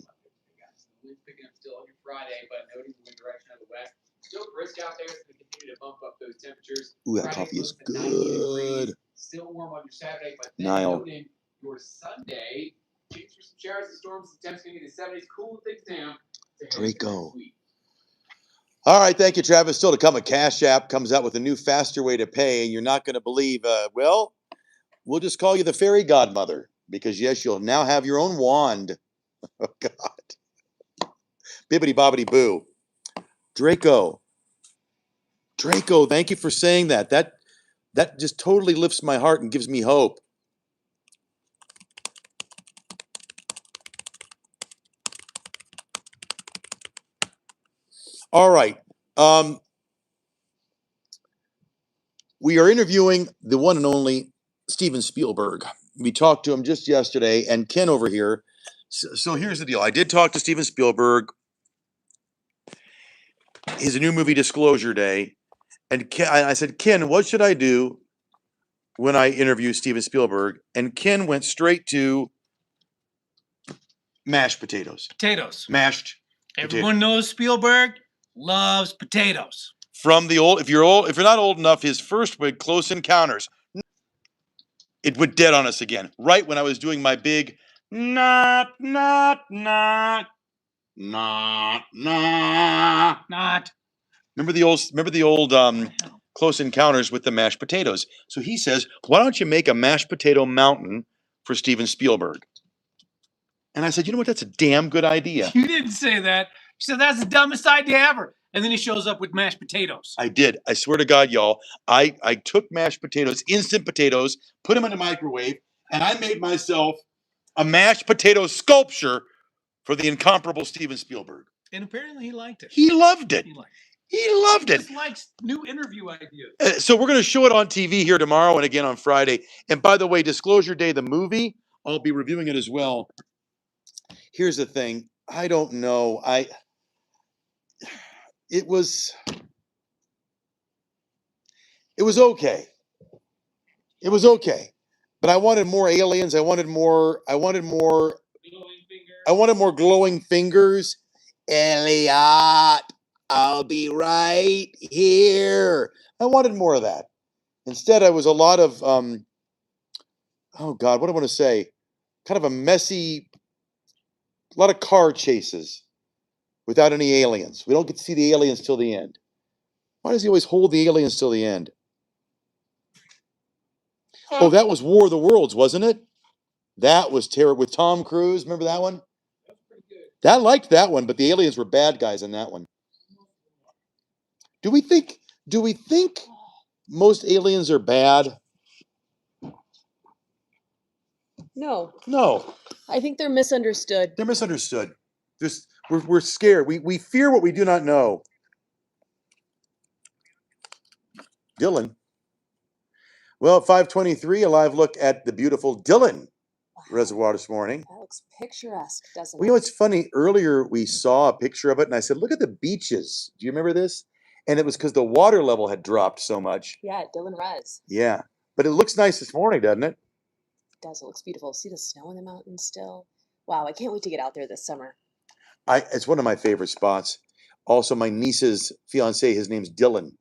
Speaker 3: Wind's picking up still on your Friday, but noting the wind direction of the west. Still brisk out there. It's going to continue to bump up those temperatures.
Speaker 1: Ooh, that
Speaker 3: Friday
Speaker 1: coffee is
Speaker 3: close to 90
Speaker 1: good.
Speaker 3: degrees. your Saturday, but then
Speaker 1: Niall.
Speaker 3: note in your Sunday, chance for some showers and storms. The temps going to get to 70s, cooling things down. to head into
Speaker 1: Draco.
Speaker 3: next week.
Speaker 1: All right, thank you, Travis. Still to come, a Cash App comes out with a new, faster way to pay, and you're not going to believe. Well, we'll just call you the fairy godmother because yes, you'll now have your own wand. Oh God, bibbity bobbity boo. Draco, thank you for saying that. That just totally lifts my heart and gives me hope. All right. We are interviewing the one and only Steven Spielberg. We talked to him just yesterday, and Ken over here. So here's the deal. I did talk to Steven Spielberg. His new movie, Disclosure Day. And I said, Ken, what should I do when I interview Steven Spielberg? And Ken went straight to mashed potatoes.
Speaker 6: Potatoes.
Speaker 1: Mashed
Speaker 6: Everyone knows Spielberg loves potatoes.
Speaker 1: from the old. If you're not old enough, his first book, Close Encounters. It went dead on us again. Right when I was doing my big not.
Speaker 6: Not.
Speaker 1: Remember the old Close Encounters with the mashed potatoes. So he says, why don't you make a mashed potato mountain for Steven Spielberg? And I said, you know what? That's a damn good idea.
Speaker 6: You didn't say that. You said that's the dumbest idea ever. And then he shows up with mashed potatoes.
Speaker 1: I did. I swear to God, y'all. I took mashed potatoes, instant potatoes, put them in the microwave, and I made myself a mashed potato sculpture for the incomparable Steven Spielberg.
Speaker 6: And apparently he liked it.
Speaker 1: He loved it.
Speaker 6: He liked
Speaker 1: He
Speaker 6: it.
Speaker 1: loved
Speaker 6: He
Speaker 1: it.
Speaker 6: just likes new interview ideas.
Speaker 1: So we're going to show it on TV here tomorrow and again on Friday. And by the way, Disclosure Day, the movie, I'll be reviewing it as well. Here's the thing. I don't know. It was okay. It was okay. But I wanted more aliens. I wanted more glowing fingers. Elliot, I'll be right here. I wanted more of that. Instead, I was a lot of oh God, what do I want to say? Kind of a messy, a lot of car chases without any aliens. We don't get to see the aliens till the end. Why does he always hold the aliens till the end? Oh, that was War of the Worlds, wasn't it? That was terrible with Tom Cruise. Remember that one? I liked that one, but the aliens were bad guys in that one. Do we think most aliens are bad?
Speaker 2: No,
Speaker 1: No,
Speaker 2: I think they're misunderstood.
Speaker 1: they're misunderstood. We're scared. We fear what we do not know. Dylan. Well, at 5:23, a live look at the beautiful Dylan Reservoir this morning.
Speaker 2: That looks picturesque, doesn't
Speaker 1: Well, you know,
Speaker 2: it?
Speaker 1: it's funny. Earlier, we saw a picture of it, and I said, look at the beaches. Do you remember this? And it was because the water level had dropped so much.
Speaker 2: Yeah, Dylan Res.
Speaker 1: Yeah. But it looks nice this morning, doesn't it?
Speaker 2: It does. It looks beautiful. See the snow in the mountains still. Wow, I can't wait to get out there this summer.
Speaker 1: It's one of my favorite spots. Also, my niece's fiance, his name's Dylan.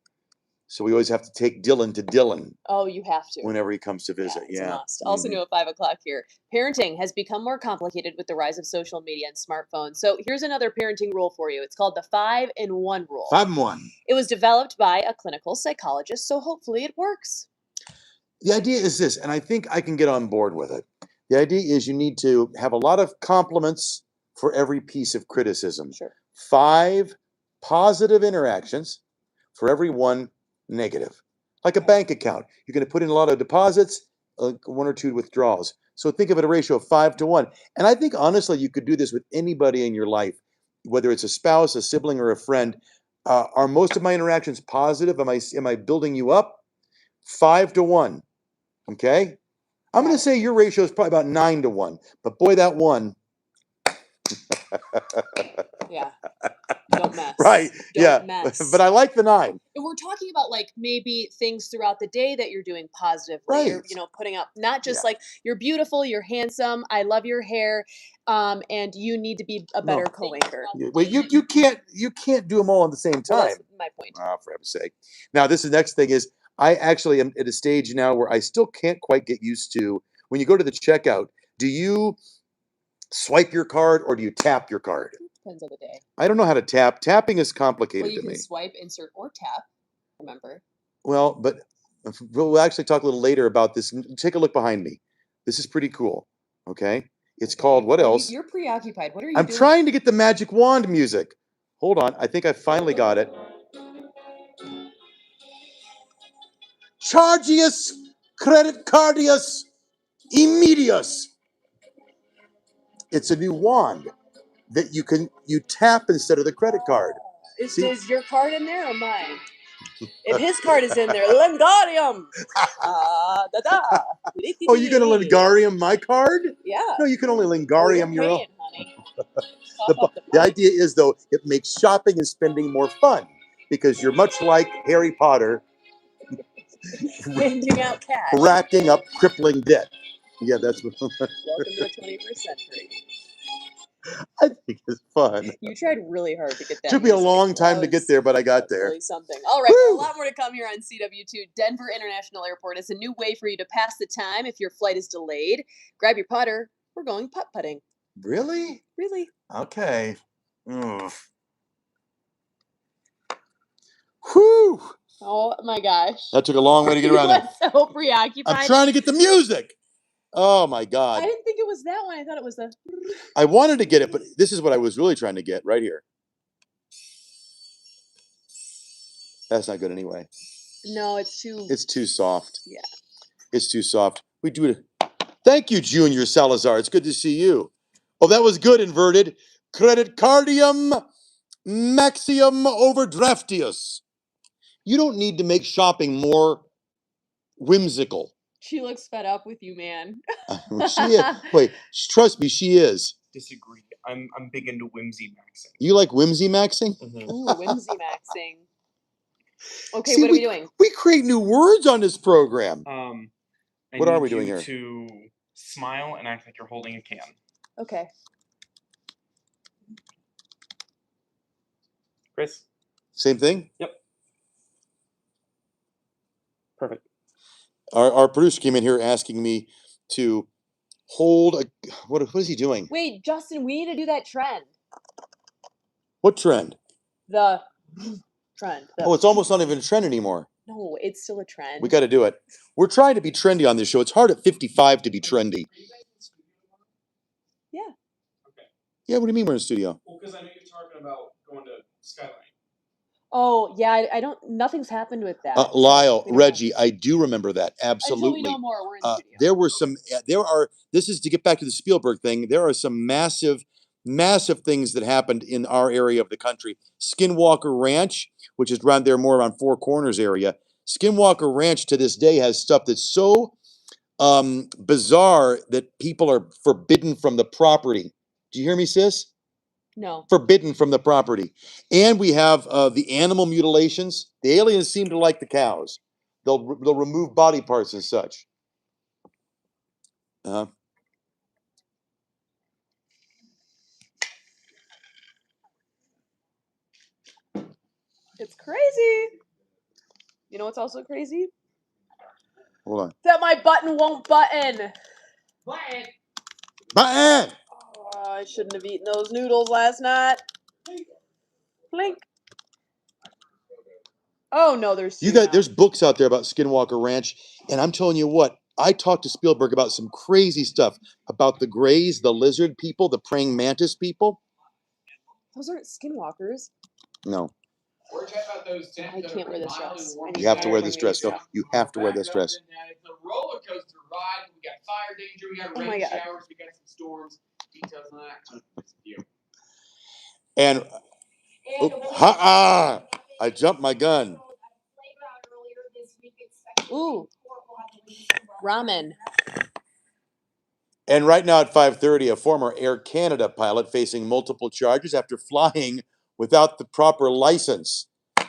Speaker 1: So we always have to take Dylan to Dylan
Speaker 2: Oh, you have to.
Speaker 1: whenever he comes to visit.
Speaker 2: It's a
Speaker 1: Yeah.
Speaker 2: must. Also
Speaker 1: Mhm.
Speaker 2: new at 5 o'clock here. Parenting has become more complicated with the rise of social media and smartphones. So here's another parenting rule for you. It's called the 5-in-1 rule.
Speaker 1: 5-in-1.
Speaker 2: It was developed by a clinical psychologist, so hopefully it works.
Speaker 1: The idea is this, and I think I can get on board with it. The idea is you need to have a lot of compliments for every piece of criticism.
Speaker 2: Sure.
Speaker 1: 5 positive interactions for every 1 negative. Like a bank account. You're going to put in a lot of deposits, 1 or 2 withdrawals. So think of it a ratio of 5 to 1. And I think honestly, you could do this with anybody in your life, whether it's a spouse, a sibling, or a friend. Are most of my interactions positive? Am I building you up? 5 to 1. Okay? I'm going to say your ratio is probably about 9 to 1. But boy, that 1.
Speaker 2: Yeah. Don't mess.
Speaker 1: Right.
Speaker 2: Don't
Speaker 1: Yeah.
Speaker 2: mess.
Speaker 1: But I like the 9.
Speaker 2: And we're talking about like maybe things throughout the day that you're doing positively. You're,
Speaker 1: Right.
Speaker 2: putting up not just
Speaker 1: Yeah.
Speaker 2: like you're beautiful, you're handsome, I love your hair, and you need to be a
Speaker 1: No.
Speaker 2: better co-anchor.
Speaker 1: Well, you can't do them all at the same
Speaker 2: Well,
Speaker 1: time.
Speaker 2: that's my point.
Speaker 1: For heaven's sake. Now, this is the next thing is I actually am at a stage now where I still can't quite get used to when you go to the checkout. Do you swipe your card or do you tap your card?
Speaker 2: Depends on the day.
Speaker 1: I don't know how to tap. Tapping is
Speaker 2: Well,
Speaker 1: complicated
Speaker 2: you
Speaker 1: to
Speaker 2: can
Speaker 1: me.
Speaker 2: swipe, insert, or tap. Remember?
Speaker 1: Well, but we'll actually talk a little later about this. Take a look behind me. This is pretty cool. Okay. It's called what else?
Speaker 2: You're preoccupied. What are you
Speaker 1: I'm
Speaker 2: doing?
Speaker 1: trying to get the magic wand music. Hold on. I think I finally got it. Chargius Credit Cardius Immedius. It's a new wand that you tap instead of the credit card. See?
Speaker 2: Is your card in there or mine? If his card is in there, Lengarium.
Speaker 1: Oh, you're gonna Lingarium my card?
Speaker 2: Yeah.
Speaker 1: No, you can only
Speaker 2: Oh,
Speaker 1: Lingarium
Speaker 2: you're
Speaker 1: your own.
Speaker 2: paying, honey. Cough up
Speaker 1: The
Speaker 2: money.
Speaker 1: idea is, though, it makes shopping and spending more fun because you're much like Harry Potter,
Speaker 2: Handing out cash.
Speaker 1: racking up crippling debt. Yeah, that's what
Speaker 2: Welcome to the 21st century.
Speaker 1: I think is fun.
Speaker 2: You tried really hard to get that.
Speaker 1: Took me a
Speaker 2: music.
Speaker 1: long time to
Speaker 2: That
Speaker 1: get
Speaker 2: was-
Speaker 1: there, but I got
Speaker 2: That's
Speaker 1: there.
Speaker 2: really something. All right, well, a
Speaker 1: Woo!
Speaker 2: lot more to come here on CW2. Denver International Airport is a new way for you to pass the time if your flight is delayed. Grab your putter. We're going putt-putting.
Speaker 1: Really?
Speaker 2: Really?
Speaker 1: Okay. Oof. Whew.
Speaker 2: Oh my gosh.
Speaker 1: That took a long way to get
Speaker 2: You
Speaker 1: around there.
Speaker 2: was so preoccupied.
Speaker 1: I'm trying to get the music. Oh my
Speaker 2: I
Speaker 1: God.
Speaker 2: didn't think it was that one. I thought it was the.
Speaker 1: I wanted to get it, but this is what I was really trying to get right here. That's not good anyway.
Speaker 2: No, it's too.
Speaker 1: It's too soft.
Speaker 2: Yeah.
Speaker 1: It's too soft. We do it. Thank you, Junior Salazar. It's good to see you. Oh, that was good, inverted. Credit cardium maxium overdraftius. You don't need to make shopping more whimsical.
Speaker 2: She looks fed up with you, man.
Speaker 1: She is. Wait, trust me, she is.
Speaker 7: Disagree. I'm big into whimsy maxing.
Speaker 1: You like whimsy maxing?
Speaker 2: Ooh, whimsy maxing. Okay,
Speaker 1: See,
Speaker 2: what are we doing?
Speaker 1: We create new words on this program.
Speaker 7: I
Speaker 1: What are
Speaker 7: need
Speaker 1: we doing
Speaker 7: you
Speaker 1: here?
Speaker 7: To smile and act like you're holding a can.
Speaker 2: Okay.
Speaker 7: Chris?
Speaker 1: Same thing?
Speaker 7: Yep. Perfect.
Speaker 1: Our producer came in here asking me to hold a. What is he doing?
Speaker 2: Wait, Justin, we need to do that trend.
Speaker 1: What trend?
Speaker 2: The trend.
Speaker 1: Oh, it's almost not even a trend anymore.
Speaker 2: No, it's still a trend.
Speaker 1: We got to do it. We're trying to be trendy on this show. It's hard at 55 to be trendy.
Speaker 2: Yeah.
Speaker 7: Okay.
Speaker 1: Yeah, what do you mean we're in the studio?
Speaker 7: Well, because I know you're talking about going to Skyline.
Speaker 2: Oh, yeah, I don't. Nothing's happened with that.
Speaker 1: Lyle,
Speaker 2: We don't know.
Speaker 1: Reggie, I do remember that. Absolutely.
Speaker 2: Until we know more, we're in the studio.
Speaker 1: There were some. This is to get back to the Spielberg thing. There are some massive things that happened in our area of the country. Skinwalker Ranch, which is around there, more around Four Corners area. Skinwalker Ranch to this day has stuff that's so bizarre that people are forbidden from the property. Do you hear me, sis?
Speaker 2: No.
Speaker 1: Forbidden from the property. And we have the animal mutilations. The aliens seem to like the cows. They'll remove body parts and such.
Speaker 2: It's crazy. You know what's also crazy?
Speaker 1: Hold on.
Speaker 2: That my button won't button.
Speaker 4: Button.
Speaker 1: Button!
Speaker 2: Oh, I shouldn't have eaten those noodles last night. Blink. Oh no, there's two now.
Speaker 1: There's books out there about Skinwalker Ranch, and I'm telling you what, I talked to Spielberg about some crazy stuff about the Greys, the lizard people, the praying mantis people.
Speaker 2: Those aren't skinwalkers.
Speaker 1: No,
Speaker 3: We're chatting about those
Speaker 2: I
Speaker 3: temps that
Speaker 2: can't
Speaker 3: are
Speaker 2: wear this
Speaker 3: mild and
Speaker 2: dress.
Speaker 3: warm
Speaker 2: I
Speaker 1: you have to wear
Speaker 3: Saturday.
Speaker 1: this dress. No, you have to wear this
Speaker 3: Back up
Speaker 1: dress.
Speaker 3: in that. It's a roller coaster ride. We got fire danger. We got
Speaker 2: Oh my
Speaker 3: rain
Speaker 2: God.
Speaker 3: showers. We got some storms. Details on that. It's you.
Speaker 1: And I jumped my gun.
Speaker 2: Ooh. Ramen.
Speaker 1: And right now at 5:30, a former Air Canada pilot facing multiple charges after flying without the proper license.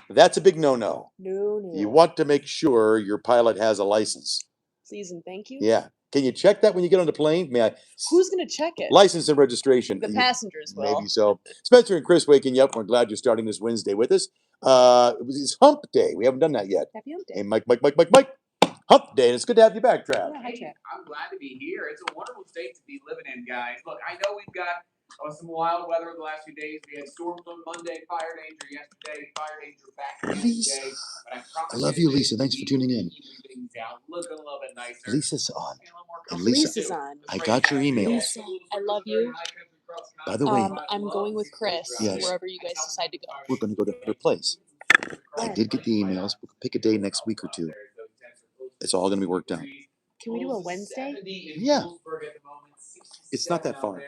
Speaker 1: That's a big no-no.
Speaker 2: No.
Speaker 1: You want to make sure your pilot has a license.
Speaker 2: Please and thank you.
Speaker 1: Yeah. Can you check that when you get on the plane? May I?
Speaker 2: Who's gonna check it?
Speaker 1: License and registration.
Speaker 2: The passengers will.
Speaker 1: Maybe so. Spencer and Chris waking you up. We're glad you're starting this Wednesday with us. It's Hump Day. We haven't done that yet.
Speaker 2: Happy Hump Day.
Speaker 1: Hey, Mike. Hump Day, and it's good to have you back, Trav.
Speaker 2: Yeah, hi,
Speaker 3: Hey,
Speaker 2: Trav.
Speaker 3: I'm glad to be here. It's a wonderful state to be living in, guys. Look, I know we've got some wild weather the last few days. We had storms on Monday, fire danger yesterday, fire danger back
Speaker 1: Lisa.
Speaker 3: today. But I promise
Speaker 1: I love you, Lisa. Thanks for tuning in.
Speaker 3: Things out, looking a little bit nicer.
Speaker 1: Lisa's on.
Speaker 3: feeling a little more
Speaker 1: And
Speaker 3: comfortable.
Speaker 2: Lisa's on.
Speaker 1: I got your emails.
Speaker 2: Lisa, I love you.
Speaker 1: By the way,
Speaker 2: I'm going with Chris
Speaker 1: Yes.
Speaker 2: wherever you guys decide to go.
Speaker 1: we're going to go to her place. I did get the emails. We'll pick a day next week or two. It's all going to be worked out.
Speaker 2: Can we do a Wednesday?
Speaker 1: Yeah. It's not that far.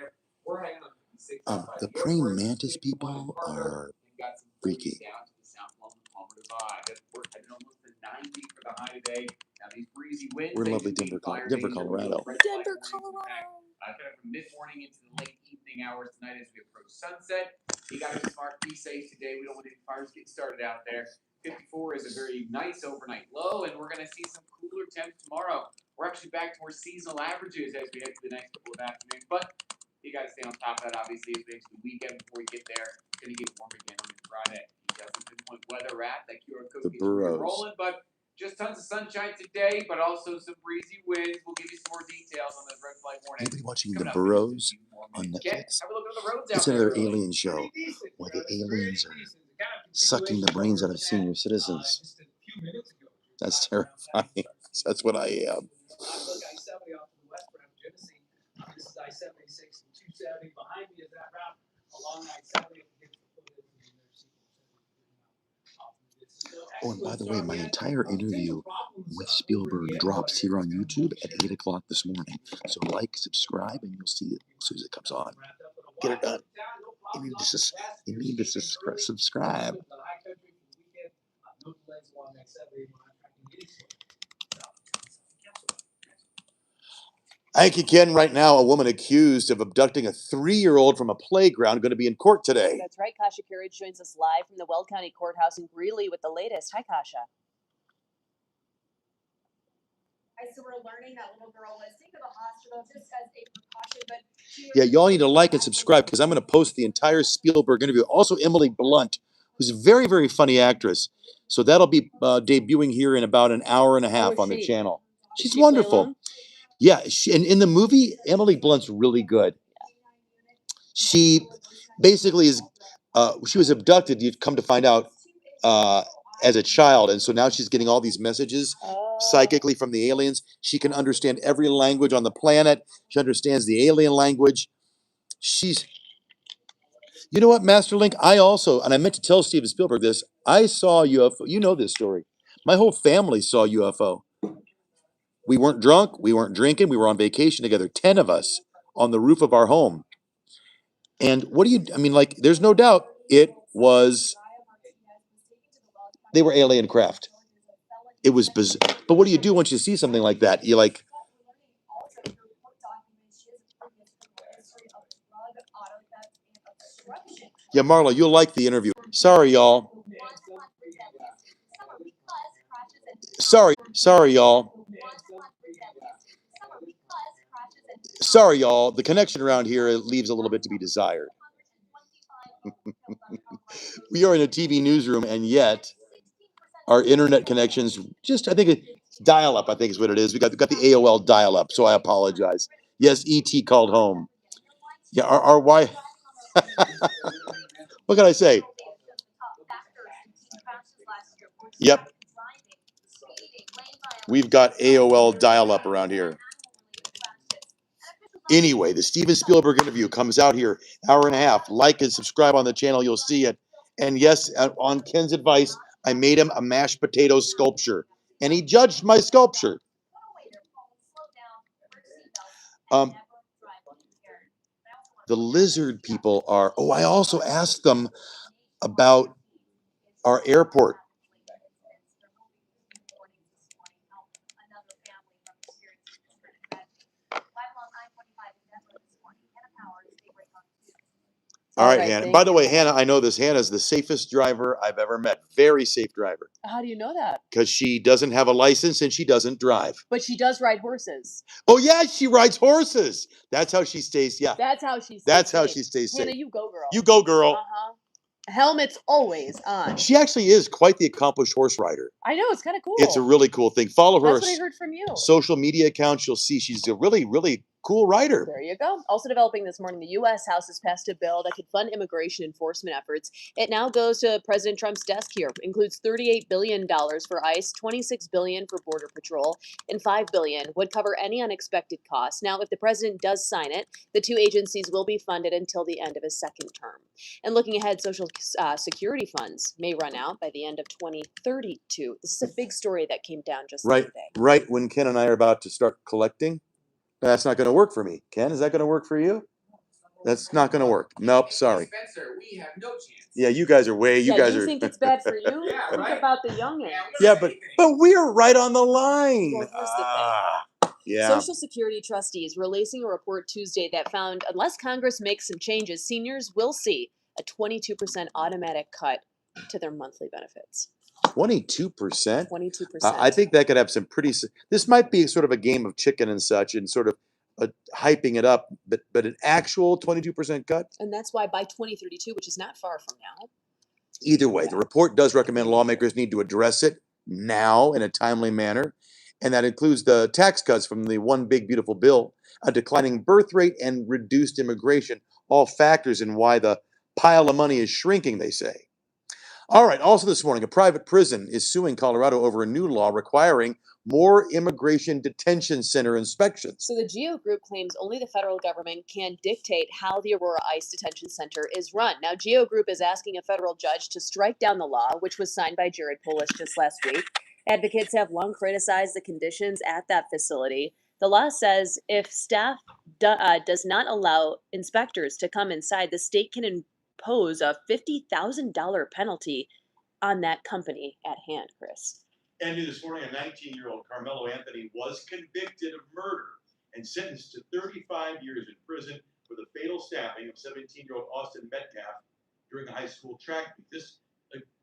Speaker 1: The praying mantis people are freaky. We're in lovely Denver, Colorado.
Speaker 2: Denver, Colorado.
Speaker 3: Kind of from mid-morning into the late evening hours tonight as we approach sunset. You got to be smart, be safe today. We don't want any fires getting started out there. 54 is a very nice overnight low, and we're going to see some cooler temps tomorrow. We're actually back to more seasonal averages as we head to the next couple of afternoons. But you got to stay on top of that, obviously, as we get to the weekend before you get there. It's going to get warm again on Friday. You got some pinpoint weather at that QR code
Speaker 1: The
Speaker 3: gets you
Speaker 1: Burrows.
Speaker 3: rolling, but just tons of sunshine today, but also some breezy winds. We'll give you some more details on those red flag warnings.
Speaker 1: Anybody watching The
Speaker 3: Coming up.
Speaker 1: Burrows on
Speaker 3: Get,
Speaker 1: Netflix?
Speaker 3: have a look at the roads
Speaker 1: It's
Speaker 3: out
Speaker 1: another
Speaker 3: there.
Speaker 1: alien show where the aliens are sucking the brains out of senior citizens. That's terrifying. That's what I am.
Speaker 4: Look, I-70 off to the west, perhaps Genesee. This is I-76 and 270. Behind me is that route along I-70.
Speaker 1: Oh, and by the way, my entire interview with Spielberg drops here on YouTube at 8 o'clock this morning. So like, subscribe, and you'll see it as soon as it comes on. Get it done. You need to subscribe. Thank you, Ken. Right now, a woman accused of abducting a 3-year-old from a playground going to be in court today.
Speaker 2: That's right. Kasha Courage joins us live from the Weld County Courthouse in Greeley with the latest. Hi, Kasha.
Speaker 5: So we're learning that little girl was taken to the hospital just as a precaution, but
Speaker 1: Yeah, y'all need to like and subscribe because I'm going to post the entire Spielberg interview. Also, Emily Blunt, who's a very, very funny actress. So that'll be debuting here in about an hour and a half on the channel. She's wonderful. Yeah, and in the movie, Emily Blunt's really good. She basically is, she was abducted, you've come to find out, as a child. And so now she's getting all these messages psychically from the aliens. She can understand every language on the planet. She understands the alien language. You know what, Masterlink? I also, and I meant to tell Steven Spielberg this, I saw a UFO. You know this story. My whole family saw a UFO. We weren't drunk. We weren't drinking. We were on vacation together, 10 of us on the roof of our home. And there's no doubt they were alien craft. It was bizarre. But what do you do once you see something like that? You like, yeah, Marla, you'll like the interview. Sorry, y'all. Sorry, y'all. Sorry, y'all. The connection around here leaves a little bit to be desired. We are in a TV newsroom, and yet our internet connections I think it's dial-up, I think is what it is. We got the AOL dial-up, so I apologize. Yes, ET called home. Yeah, our wife. What can I say? Yep. We've got AOL dial-up around here. Anyway, the Steven Spielberg interview comes out here, hour and a half. Like and subscribe on the channel, you'll see it. And yes, on Ken's advice, I made him a mashed potato sculpture. And he judged my sculpture. The lizard people are, I also asked them about our airport. All right, Hannah. By the way, Hannah, I know this. Hannah's the safest driver I've ever met. Very safe driver.
Speaker 2: How do you know that?
Speaker 1: Because she doesn't have a license and she doesn't drive.
Speaker 2: But she does ride horses.
Speaker 1: Oh, yeah, she rides horses. That's how she stays, yeah.
Speaker 2: That's how she stays
Speaker 1: That's how
Speaker 2: safe.
Speaker 1: she stays safe.
Speaker 2: Hannah, you go, girl.
Speaker 1: You go, girl.
Speaker 2: Uh-huh. Helmet's always on.
Speaker 1: She actually is quite the accomplished horse rider.
Speaker 2: I know, it's kind of cool.
Speaker 1: It's a really cool thing. Follow her
Speaker 2: That's what I heard from you.
Speaker 1: social media accounts. You'll see she's a really, really cool rider.
Speaker 2: There you go. Also developing this morning, the U.S. House has passed a bill that could fund immigration enforcement efforts. It now goes to President Trump's desk here. Includes $38 billion for ICE, $26 billion for Border Patrol, and $5 billion would cover any unexpected costs. Now, if the president does sign it, the two agencies will be funded until the end of his second term. And looking ahead, Social Security funds may run out by the end of 2032. This is a big story that came down just the other day.
Speaker 1: Right when Ken and I are about to start collecting. That's not going to work for me. Ken, is that going to work for you? That's not going to work. Nope, sorry.
Speaker 3: Spencer, we have no chance.
Speaker 1: Yeah, you guys are way. You guys
Speaker 2: you
Speaker 1: are.
Speaker 2: think it's bad for you?
Speaker 3: Yeah,
Speaker 2: Think
Speaker 3: right.
Speaker 2: about the youngin'.
Speaker 1: Yeah, but we're right on the line.
Speaker 2: Well, here's the thing.
Speaker 1: Yeah.
Speaker 2: Social Security trustees releasing a report Tuesday that found unless Congress makes some changes, seniors will see a 22% automatic cut to their monthly benefits.
Speaker 1: 22%.
Speaker 2: 22%.
Speaker 1: I think that could have some pretty. This might be sort of a game of chicken and such, and sort of hyping it up, but an actual 22% cut.
Speaker 2: And that's why by 2032, which is not far from now.
Speaker 1: Either way, the report does recommend lawmakers need to address it now in a timely manner, and that includes the tax cuts from the One Big Beautiful Bill, a declining birth rate, and reduced immigration, all factors in why the pile of money is shrinking, they say. All right, also this morning, a private prison is suing Colorado over a new law requiring more immigration detention center inspections.
Speaker 2: So the GEO Group claims only the federal government can dictate how the Aurora ICE Detention Center is run. Now, GEO Group is asking a federal judge to strike down the law, which was signed by Jared Polis just last week. Advocates have long criticized the conditions at that facility. The law says if staff does not allow inspectors to come inside, the state can impose a $50,000 penalty on that company at hand, Chris.
Speaker 1: And new this morning, a 19-year-old Carmelo Anthony was convicted of murder and sentenced to 35 years in prison for the fatal stabbing of 17-year-old Austin Metcalf during a high school track meet. This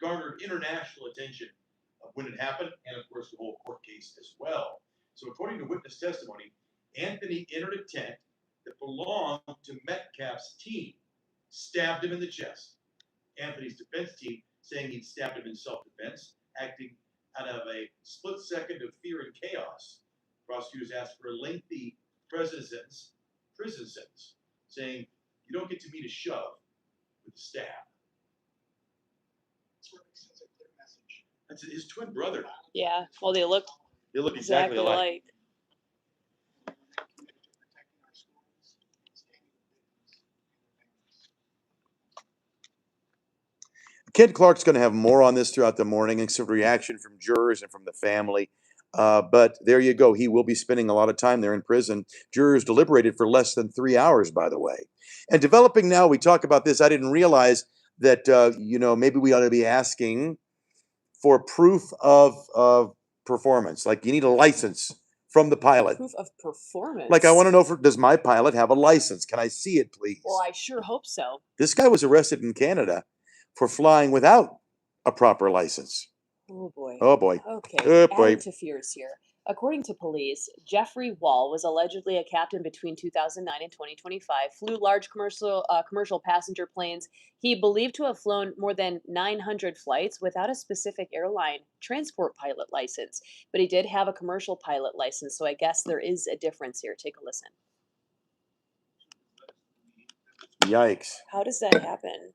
Speaker 1: garnered international attention of when it happened, and of course the whole court case as well. So according to witness testimony, Anthony entered a tent that belonged to Metcalf's team, stabbed him in the chest. Anthony's defense team saying he'd stabbed him in self-defense, acting out of a split second of fear and chaos. Prosecutors asked for a lengthy prison sentence, saying you don't get to meet a shove with a stab. That's his twin brother.
Speaker 2: Yeah, well, they look
Speaker 1: exactly alike. Ken Clark's going to have more on this throughout the morning and some reaction from jurors and from the family. But there you go. He will be spending a lot of time there in prison. Jurors deliberated for less than 3 hours, by the way. And developing now, we talk about this. I didn't realize that, maybe we ought to be asking for proof of performance. Like you need a license from the pilot.
Speaker 2: Proof of performance.
Speaker 1: Like I want to know, does my pilot have a license? Can I see it, please?
Speaker 2: Well, I sure hope so.
Speaker 1: This guy was arrested in Canada for flying without a proper license.
Speaker 2: Oh boy.
Speaker 1: Oh boy.
Speaker 2: Okay.
Speaker 1: Oh boy.
Speaker 2: Added to fears here. According to police, Jeffrey Wall was allegedly a captain between 2009 and 2025, flew large commercial passenger planes. He believed to have flown more than 900 flights without a specific airline transport pilot license, but he did have a commercial pilot license, so I guess there is a difference here. Take a listen.
Speaker 1: Yikes.
Speaker 2: How does that happen?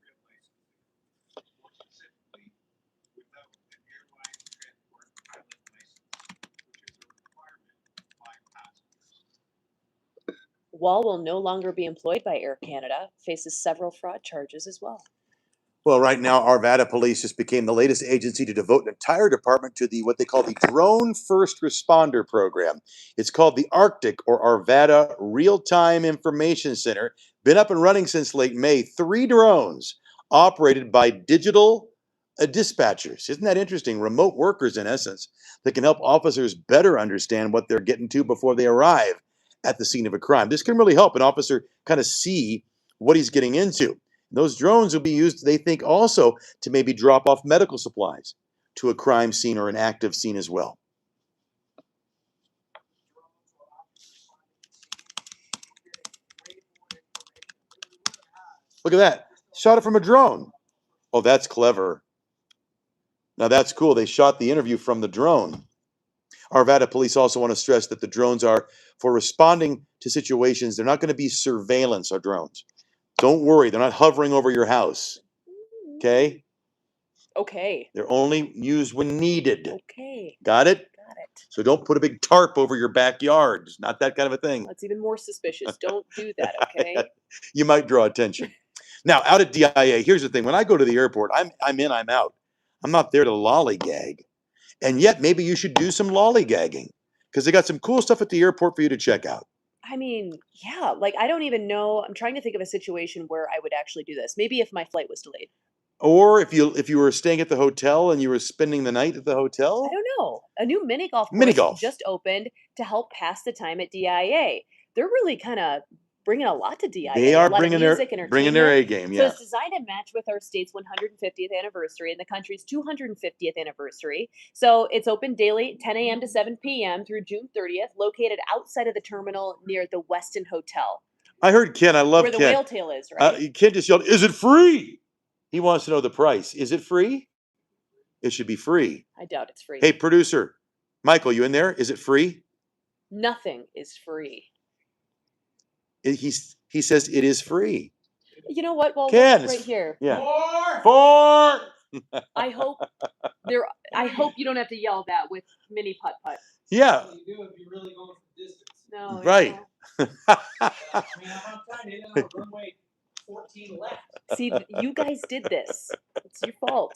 Speaker 2: Wall will no longer be employed by Air Canada, faces several fraud charges as well.
Speaker 1: Well, right now, Arvada Police just became the latest agency to devote an entire department to what they call the Drone First Responder Program. It's called the Arctic or Arvada Real-Time Information Center. Been up and running since late May. 3 drones operated by digital dispatchers. Isn't that interesting? Remote workers, in essence, that can help officers better understand what they're getting to before they arrive at the scene of a crime. This can really help an officer kind of see what he's getting into. Those drones will be used, they think, also to maybe drop off medical supplies to a crime scene or an active scene as well. Look at that. Shot it from a drone. Oh, that's clever. Now that's cool. They shot the interview from the drone. Arvada police also want to stress that the drones are for responding to situations. They're not going to be surveillance or drones. Don't worry. They're not hovering over your house. Okay?
Speaker 2: Okay.
Speaker 1: They're only used when needed.
Speaker 2: Okay.
Speaker 1: Got it?
Speaker 2: Got it.
Speaker 1: So don't put a big tarp over your backyard. It's not that kind of a thing.
Speaker 2: That's even more suspicious. Don't do that, okay?
Speaker 1: You might draw attention. Now, out at DIA, here's the thing. When I go to the airport, I'm in, I'm out. I'm not there to lollygag. And yet, maybe you should do some lollygagging because they got some cool stuff at the airport for you to check out.
Speaker 2: I mean, yeah, like I don't even know. I'm trying to think of a situation where I would actually do this. Maybe if my flight was delayed.
Speaker 1: Or if you were staying at the hotel and you were spending the night at the hotel.
Speaker 2: I don't know. A new mini golf course
Speaker 1: Mini golf.
Speaker 2: just opened to help pass the time at DIA. They're really kind of bringing a lot to DIA.
Speaker 1: They
Speaker 2: a
Speaker 1: are
Speaker 2: lot of
Speaker 1: bringing their
Speaker 2: music,
Speaker 1: A game.
Speaker 2: So
Speaker 1: Yeah.
Speaker 2: it's designed to match with our state's 150th anniversary and the country's 250th anniversary. So it's open daily, 10 a.m. to 7 p.m. through June 30th, located outside of the terminal near the Westin Hotel,
Speaker 1: I heard Ken. I love
Speaker 2: where the
Speaker 1: Ken.
Speaker 2: whale tail is, right?
Speaker 1: Ken just yelled, "Is it free?" He wants to know the price. Is it free? It should be free.
Speaker 2: I doubt it's free.
Speaker 1: Hey, producer, Michael, you in there? Is it free?
Speaker 2: Nothing is free.
Speaker 1: He says it is free.
Speaker 2: You know what? Well,
Speaker 1: Ken,
Speaker 2: right here.
Speaker 1: Yeah.
Speaker 3: 4.
Speaker 1: 4.
Speaker 2: I hope you don't have to yell that with mini putt putt.
Speaker 1: Yeah.
Speaker 4: What do you do if you're really going for distance?
Speaker 2: No.
Speaker 1: Right.
Speaker 4: I mean, I'm on time. They didn't have a runway 14 left.
Speaker 2: See, you guys did this. It's your fault.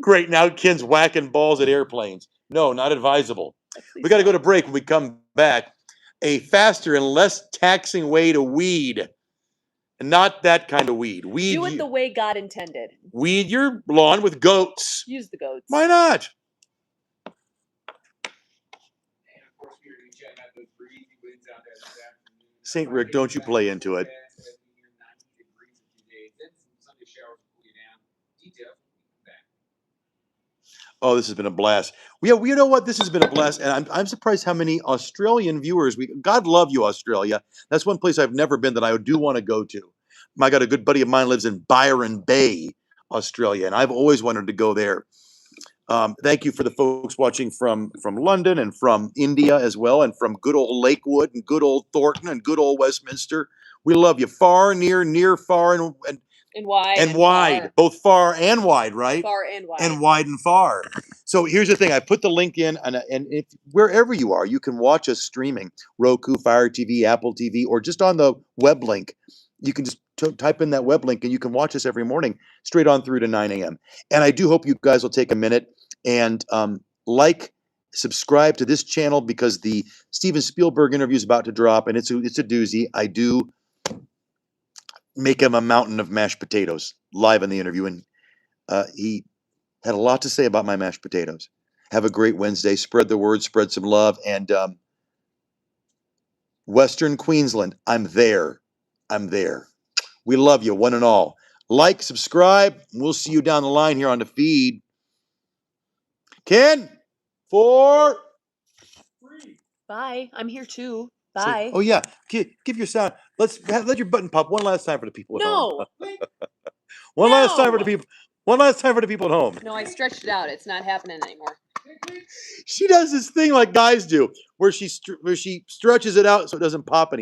Speaker 1: Great. Now Ken's whacking balls at airplanes. No, not advisable. We got to go to break. When we come back, a faster and less taxing way to weed. And not that kind of weed.
Speaker 2: Do it the way God intended.
Speaker 1: Weed your lawn with goats.
Speaker 2: Use the goats.
Speaker 1: Why not?
Speaker 3: And of course, we're going to be checking out those breezy winds out there this afternoon.
Speaker 1: St. Rick, don't you play into it.
Speaker 3: As we near 90 degrees in 2 days. Then some Sunday showers will cool you down. Details when we come back.
Speaker 1: Oh, this has been a blast. Yeah, you know what? This has been a blast, and I'm surprised how many Australian viewers God love you, Australia. That's one place I've never been that I do want to go to. I got a good buddy of mine lives in Byron Bay, Australia, and I've always wanted to go there. Thank you for the folks watching from London and from India as well, and from good old Lakewood and good old Thornton and good old Westminster. We love you, far, near, far, and
Speaker 2: wide.
Speaker 1: and wide,
Speaker 2: far.
Speaker 1: both far and wide, right?
Speaker 2: Far and wide.
Speaker 1: And wide and far. So here's the thing. I put the link in, and if, wherever you are, you can watch us streaming. Roku, Fire TV, Apple TV, or just on the web link. You can just type in that web link, and you can watch us every morning straight on through to 9 a.m. And I do hope you guys will take a minute and subscribe to this channel, because the Steven Spielberg interview is about to drop, and it's a doozy. I do make him a mountain of mashed potatoes live in the interview, and he had a lot to say about my mashed potatoes. Have a great Wednesday. Spread the word, spread some love. And Western Queensland, I'm there. We love you, one and all. Like, subscribe, and we'll see you down the line here on the feed. Ken, 4.
Speaker 2: Bye. I'm here too. Bye.
Speaker 1: Oh yeah, give your sound. Let your button pop one last time for the people at home.
Speaker 2: No.
Speaker 1: One last time for
Speaker 2: No.
Speaker 1: the people. One last time for the people at home.
Speaker 2: No, I stretched it out. It's not happening anymore.
Speaker 1: She does this thing like guys do, where she stretches it out so it doesn't pop anymore.